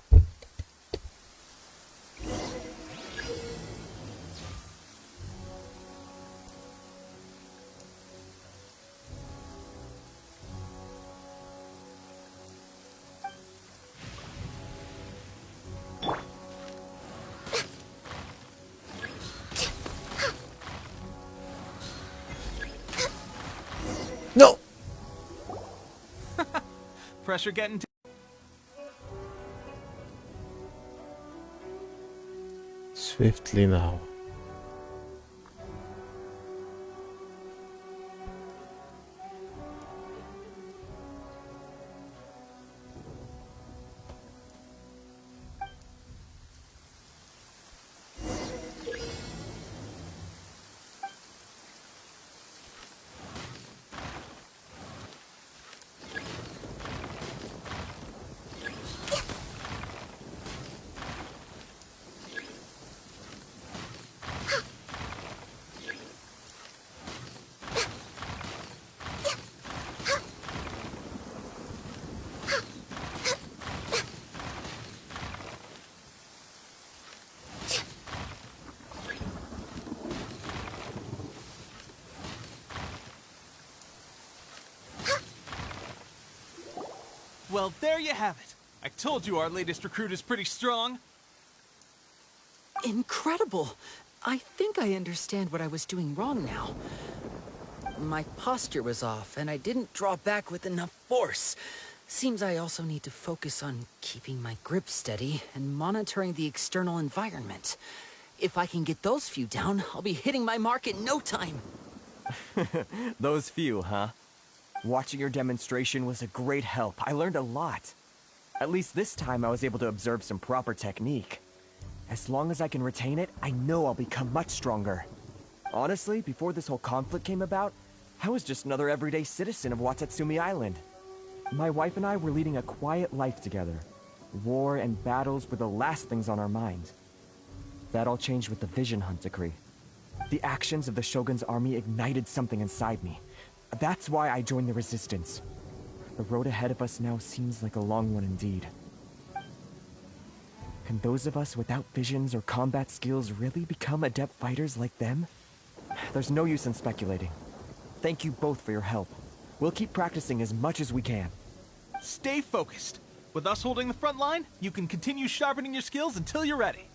No! Pressure getting to... Swiftly now. Well, there you have it. I told you our latest recruit is pretty strong. Incredible! I think I understand what I was doing wrong now. My posture was off, and I didn't draw back with enough force. Seems I also need to focus on keeping my grip steady and monitoring the external environment. If I can get those few down, I'll be hitting my mark in no time. Those few, huh? Watching your demonstration was a great help. I learned a lot. At least this time I was able to observe some proper technique. As long as I can retain it, I know I'll become much stronger. Honestly, before this whole conflict came about, I was just another everyday citizen of Watatsumi Island. My wife and I were leading a quiet life together. War and battles were the last things on our mind. That all changed with the Vision Hunt decree. The actions of the Shogun's army ignited something inside me. That's why I joined the Resistance. The road ahead of us now seems like a long one indeed. Can those of us without visions or combat skills really become adept fighters like them? There's no use in speculating. Thank you both for your help. We'll keep practicing as much as we can. Stay focused. With us holding the front line, you can continue sharpening your skills until you're ready.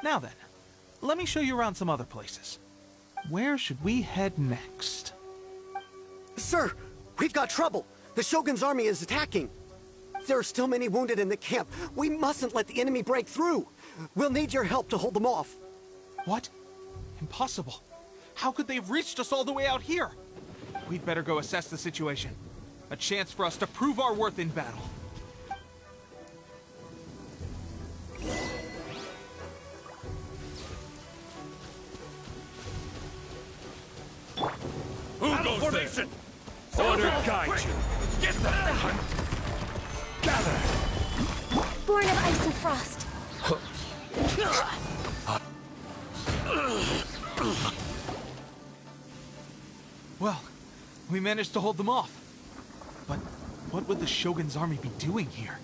Now then, let me show you around some other places. Where should we head next? Sir, We've got trouble! The Shogun's army is attacking! There are still many wounded in the camp. We mustn't let the enemy break through! We'll need your help to hold them off. What? Impossible. How could they have reached us all the way out here? We'd better go assess the situation. A chance for us to prove our worth in battle. Who goes formation? There? Order guide you. Get that! Gather! Born of ice and frost. Well, we managed to hold them off. But what would the Shogun's army be doing here?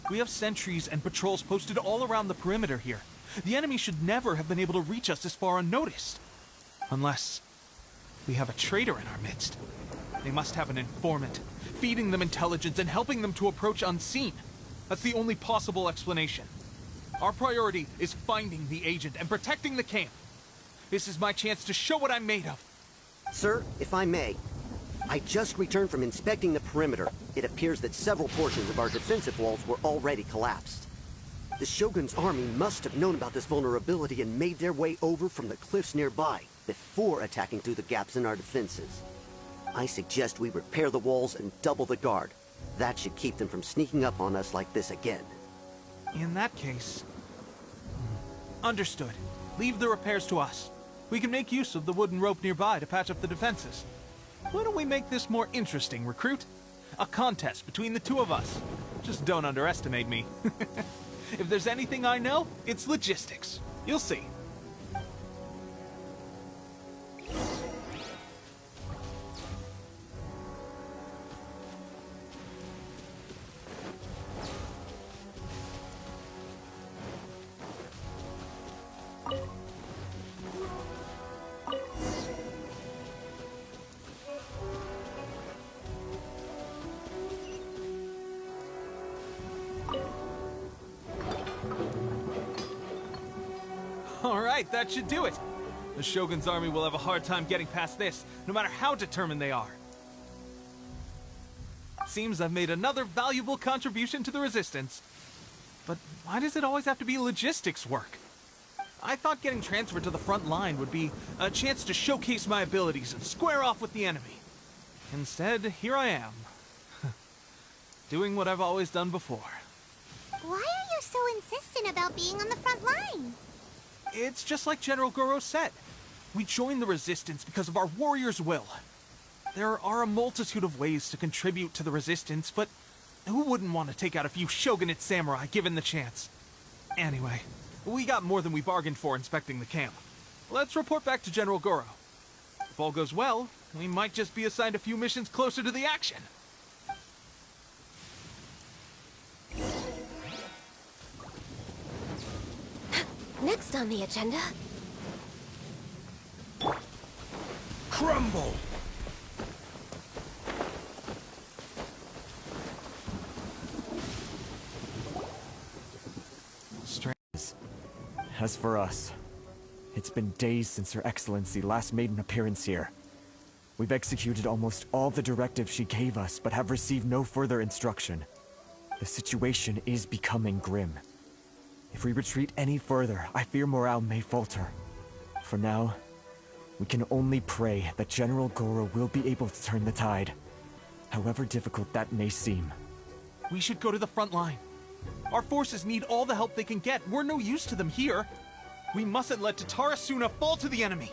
We have sentries and patrols posted all around the perimeter here. The enemy should never have been able to reach us this far unnoticed. Unless we have a traitor in our midst. They must have an informant, feeding them intelligence and helping them to approach unseen. That's the only possible explanation. Our priority is finding the agent and protecting the camp. This is my chance to show what I'm made of. Sir, if I may, I just returned from inspecting the perimeter. It appears that several portions of our defensive walls were already collapsed. The Shogun's army must have known about this vulnerability and made their way over from the cliffs nearby before attacking through the gaps in our defenses. I suggest we repair the walls and double the guard. That should keep them from sneaking up on us like this again. In that case... Understood. Leave the repairs to us. We can make use of the wooden rope nearby to patch up the defenses. Why don't we make this more interesting, recruit? A contest between the two of us. Just don't underestimate me. If there's anything I know, it's logistics. You'll see. Alright, that should do it. The Shogun's army will have a hard time getting past this, no matter how determined they are. Seems I've made another valuable contribution to the Resistance. But why does it always have to be logistics work? I thought getting transferred to the front line would be a chance to showcase my abilities and square off with the enemy. Instead, here I am. Doing what I've always done before. Why are you so insistent about being on the front line? It's just like General Goro said. We joined the Resistance because of our warriors' will. There are a multitude of ways to contribute to the Resistance, but who wouldn't want to take out a few shogunate samurai given the chance? Anyway, we got more than we bargained for inspecting the camp. Let's report back to General Goro. If all goes well, we might just be assigned a few missions closer to the action. Next on the agenda... Crumble! As for us, it's been days since Her Excellency last made an appearance here. We've executed almost all the directives she gave us, but have received no further instruction. The situation is becoming grim. If we retreat any further, I fear morale may falter. For now, we can only pray that General Goro will be able to turn the tide, however difficult that may seem. We should go to the front line. Our forces need all the help they can get. We're no use to them here. We mustn't let Tatarasuna fall to the enemy.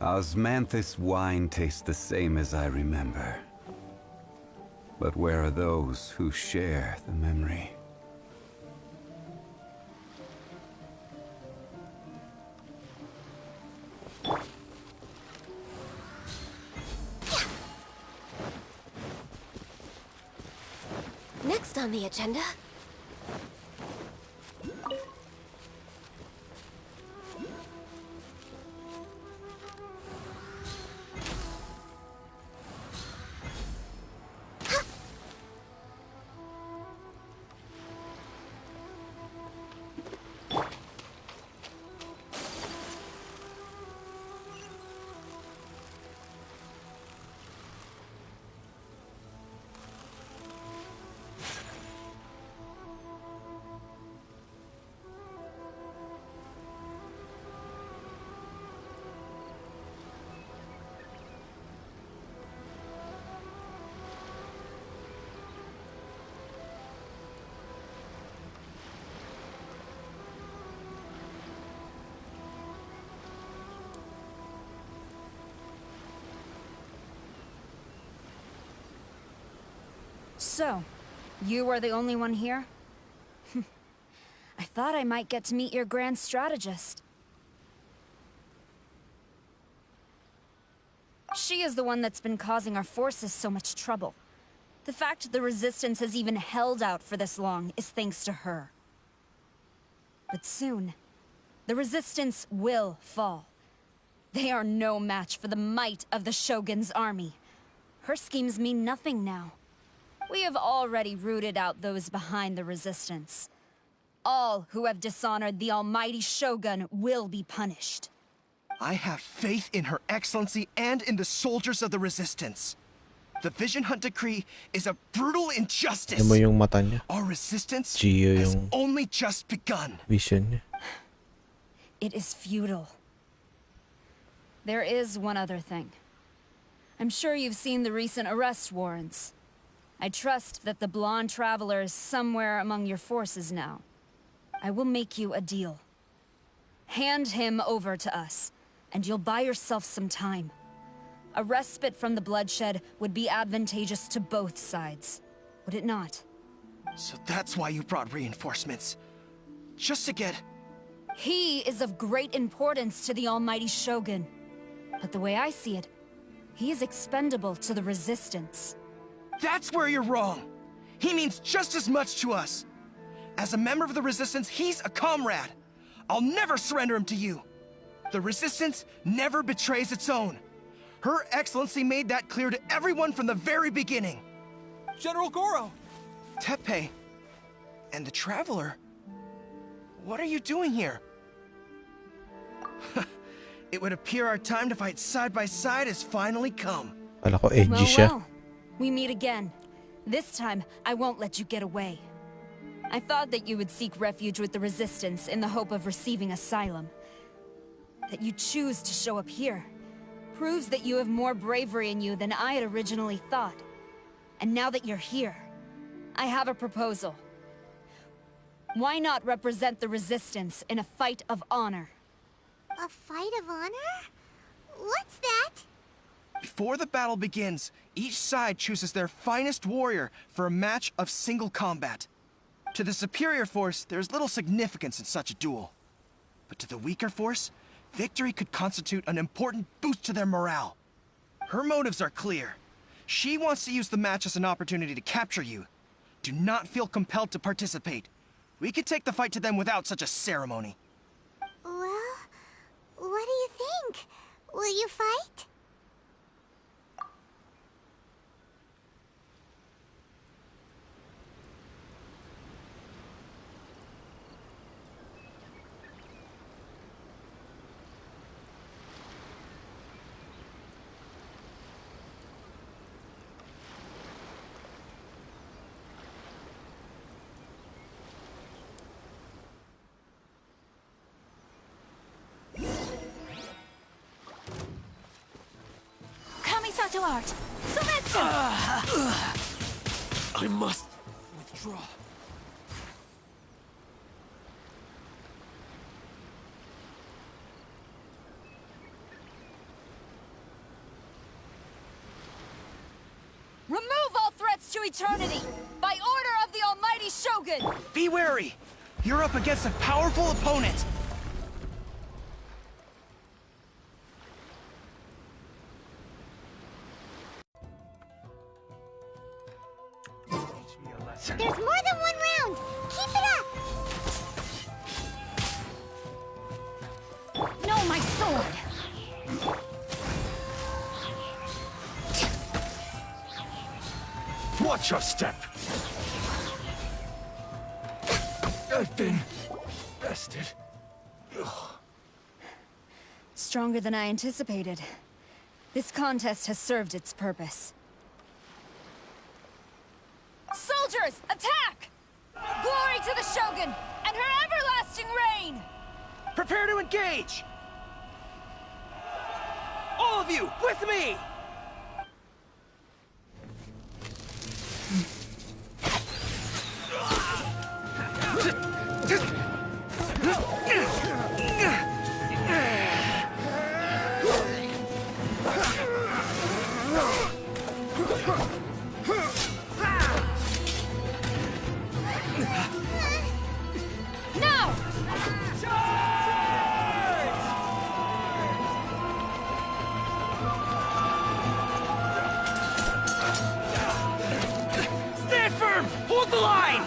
Osmanthus wine tastes the same as I remember. But where are those who share the memory? Next on the agenda. So, you are the only one here? I thought I might get to meet your grand strategist. She is the one that's been causing our forces so much trouble. The fact the Resistance has even held out for this long is thanks to her. But soon, the Resistance will fall. They are no match for the might of the Shogun's army. Her schemes mean nothing now. We have already rooted out those behind the Resistance. All who have dishonored the almighty Shogun will be punished. I have faith in Her Excellency and in the soldiers of the Resistance. The Vision Hunt Decree is a brutal injustice. Ano mo yung mata niya? Our resistance Gio has yung only just begun. vision niya. It is futile. There is one other thing. I'm sure you've seen the recent arrest warrants. I trust that the blonde traveler is somewhere among your forces now. I will make you a deal. Hand him over to us, and you'll buy yourself some time. A respite from the bloodshed would be advantageous to both sides, would it not? So that's why you brought reinforcements. Just to get... He is of great importance to the almighty Shogun. But the way I see it, he is expendable to the Resistance. That's where you're wrong. He means just as much to us. As a member of the Resistance, he's a comrade. I'll never surrender him to you. The Resistance never betrays its own. Her Excellency made that clear to everyone from the very beginning. General Goro! Teppei and the Traveler. What are you doing here? It would appear our time to fight side by side has finally come. Kala ko edgy siya. Well, we meet again. This time, I won't let you get away. I thought that you would seek refuge with the Resistance in the hope of receiving asylum. That you choose to show up here proves that you have more bravery in you than I had originally thought. And now that you're here, I have a proposal. Why not represent the Resistance in a fight of honor? A fight of honor? What's that? Before the battle begins, each side chooses their finest warrior for a match of single combat. To the superior force, there is little significance in such a duel. But to the weaker force, victory could constitute an important boost to their morale. Her motives are clear. She wants to use the match as an opportunity to capture you. Do not feel compelled to participate. We could take the fight to them without such a ceremony. Well, what do you think? Will you fight? Kamisato art! Sumetsu! I must withdraw. Remove all threats to eternity! By order of the almighty Shogun! Be wary! You're up against a powerful opponent! There's more than one round! Keep it up! No, my sword! Watch your step! I've been bested. Stronger than I anticipated. This contest has served its purpose. Soldiers, attack! Glory to the Shogun and her everlasting reign! Prepare to engage! All of you, with me! Now! Stand firm! Hold the line!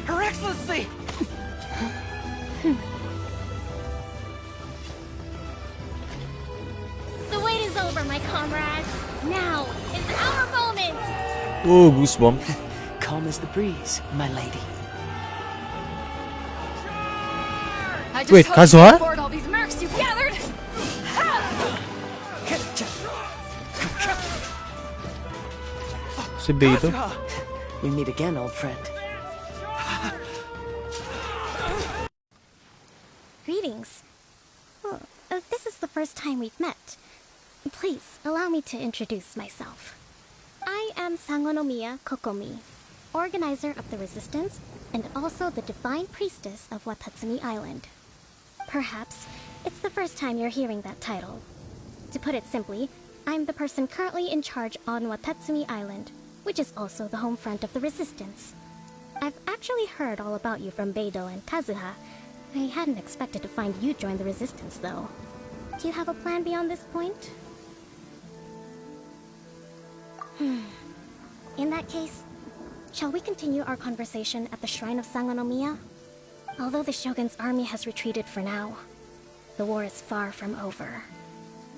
Her Excellency! The wait is over, my comrades. Now is our moment. Oh, goosebumps. Calm as the breeze, my lady. I just Wait, hope Kazuha? you afford all these mercs you've gathered! Si Beto. We meet again, old friend. Greetings. Well, this is the first time we've met. Please, allow me to introduce myself. I am Sangonomiya Kokomi, organizer of the Resistance and also the Divine Priestess of Watatsumi Island. Perhaps it's the first time you're hearing that title. To put it simply, I'm the person currently in charge on Watatsumi Island, which is also the home front of the Resistance. I've actually heard all about you from Beidou and Kazuha. I hadn't expected to find you join the Resistance, though. Do you have a plan beyond this point? In that case, shall we continue our conversation at the Shrine of Sangonomiya? Although the Shogun's army has retreated for now, the war is far from over.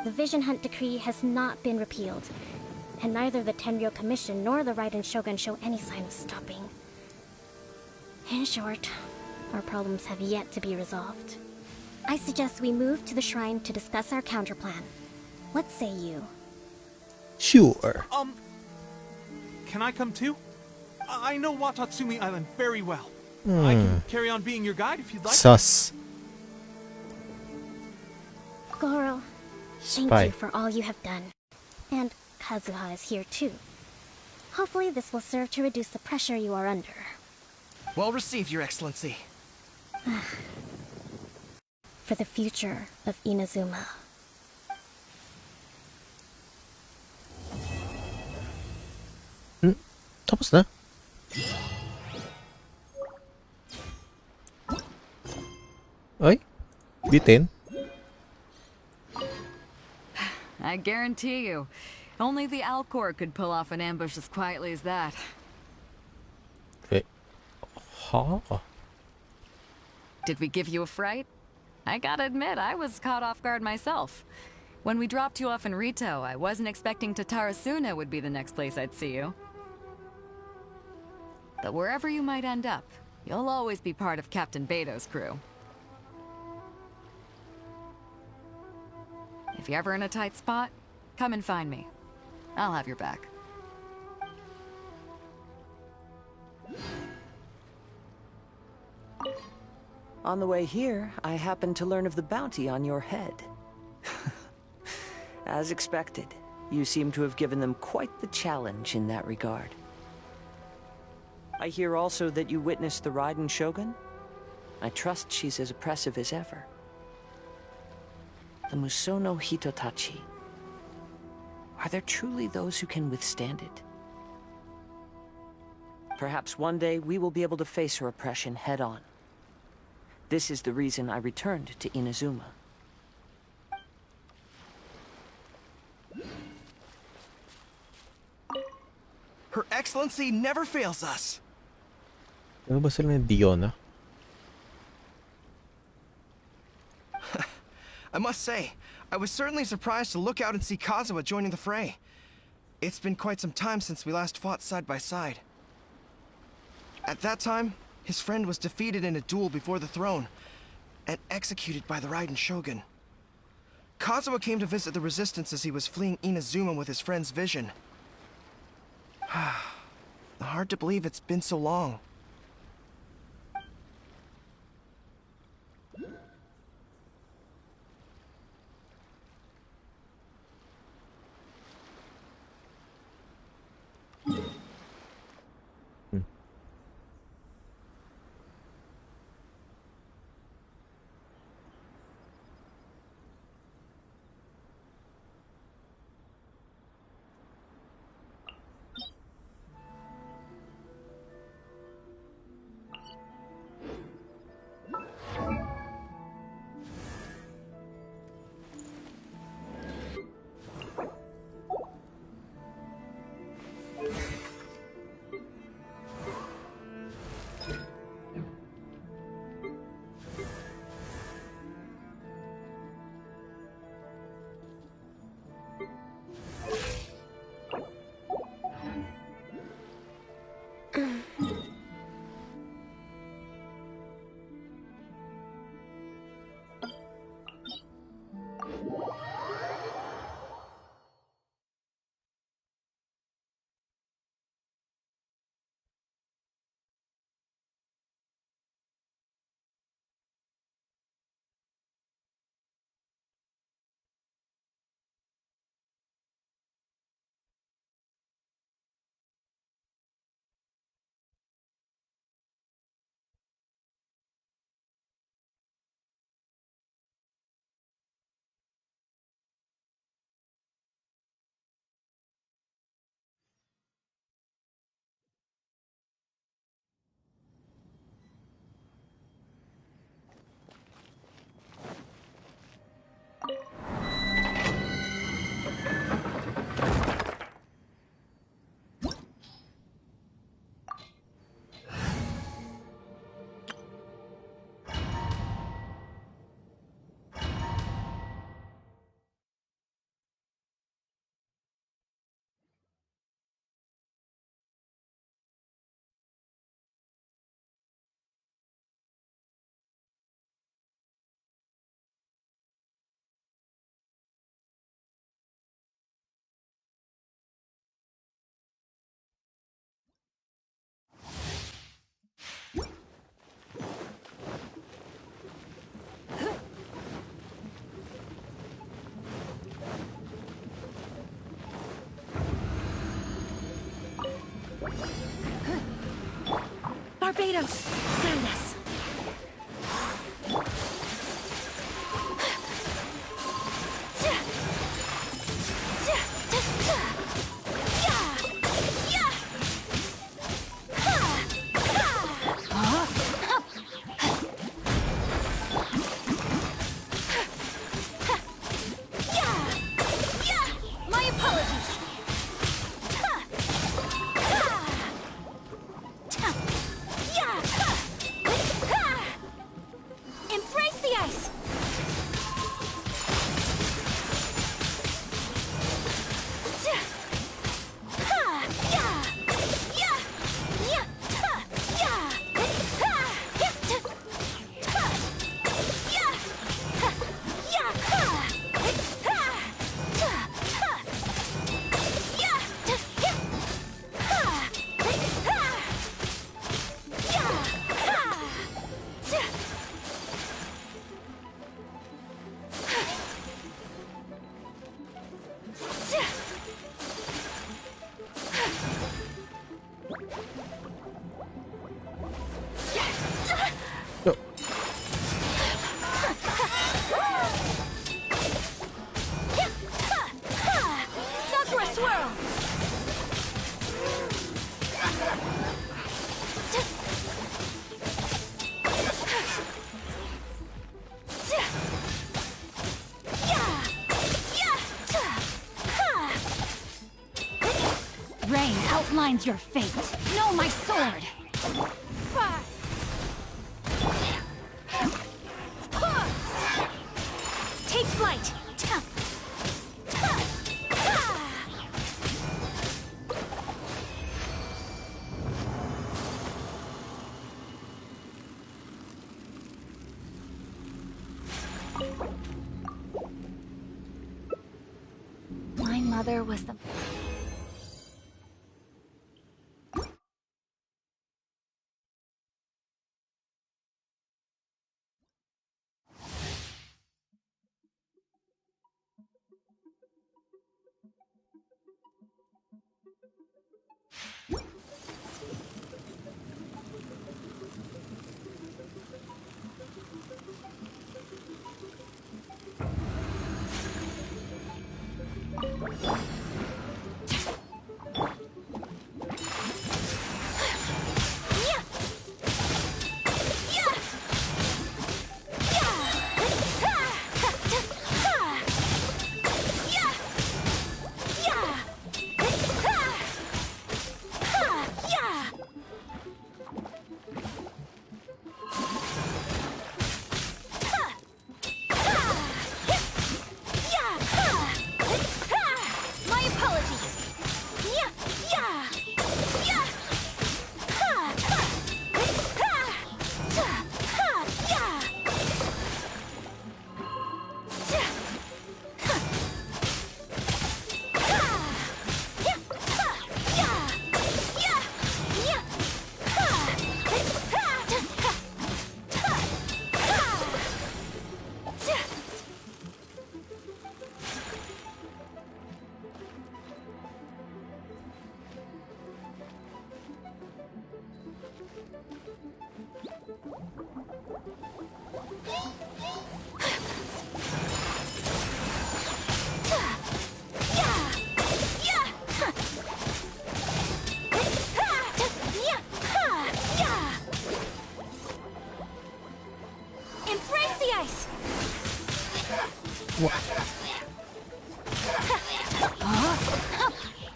The Vision Hunt Decree has not been repealed, and neither the Tenryou Commission nor the Raiden Shogun show any sign of stopping. In short, our problems have yet to be resolved. I suggest we move to the shrine to discuss our counterplan. What say you? Sure. Can I come too? I know Watatsumi Island very well. I can carry on being your guide if you'd like. Sus. Goro, thank Spy. you for all you have done. And Kazuha is here too. Hopefully this will serve to reduce the pressure you are under. Well received, Your Excellency. For the future of Inazuma. Tapos na. Ay, bitin. I guarantee you, only the Alcor could pull off an ambush as quietly as that. Okay. Ha. Did we give you a fright? I gotta admit, I was caught off guard myself. When we dropped you off in Rito, I wasn't expecting Tatarasuna would be the next place I'd see you. But wherever you might end up, you'll always be part of Captain Beidou's crew. If you're ever in a tight spot, come and find me. I'll have your back. On the way here, I happened to learn of the bounty on your head. As expected, you seem to have given them quite the challenge in that regard. I hear also that you witnessed the Raiden Shogun? I trust she's as oppressive as ever. The Musono Hitotachi. Are there truly those who can withstand it? Perhaps one day we will be able to face her oppression head-on. This is the reason I returned to Inazuma. Her Excellency never fails us. Ano ba sila ng Diona? I must say, I was certainly surprised to look out and see Kazuha joining the fray. It's been quite some time since we last fought side by side. At that time, his friend was defeated in a duel before the throne and executed by the Raiden Shogun. Kazuha came to visit the resistance as he was fleeing Inazuma with his friend's vision. Hard to believe it's been so long. Barbados! Clear this! My apologies. Yeah! swirl! Rain outlines your fate. Know my sword! Take flight! My mother was the...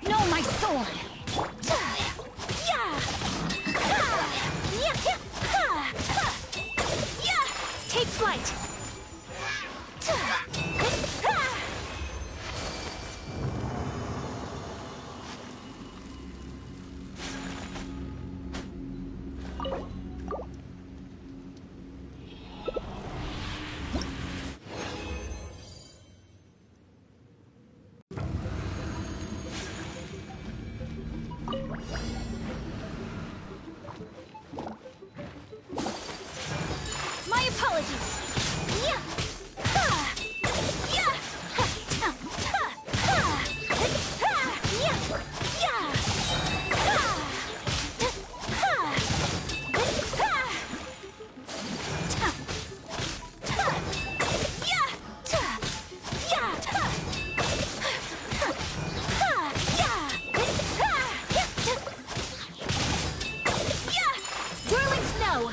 Know my sword! Take flight! My apologies! Whirling snow!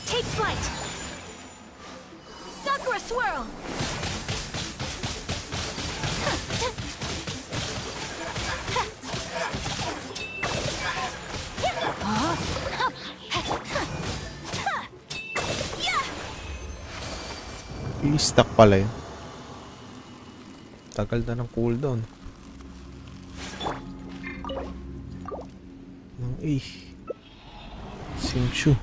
Take flight! Sakura swirl! I-stack pala yun. Tagal na ng cooldown. Ng A. Sinchu.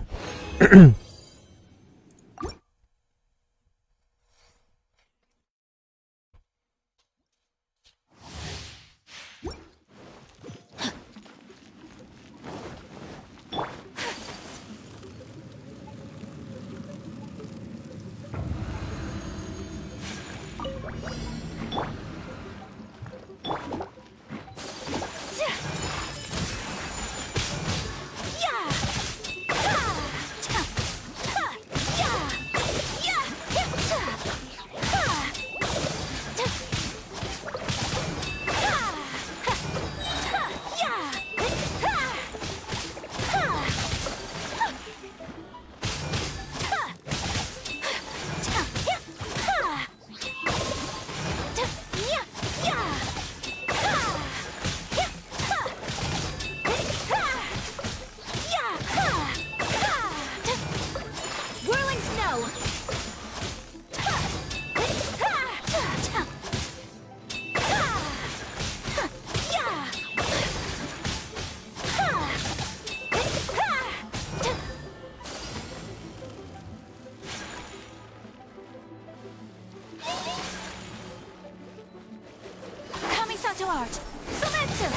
to art. Sometsu!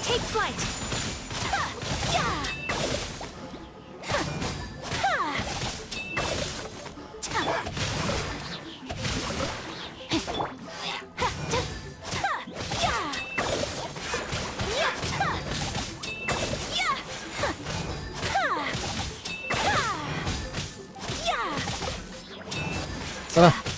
Take flight! Yeah! Sana.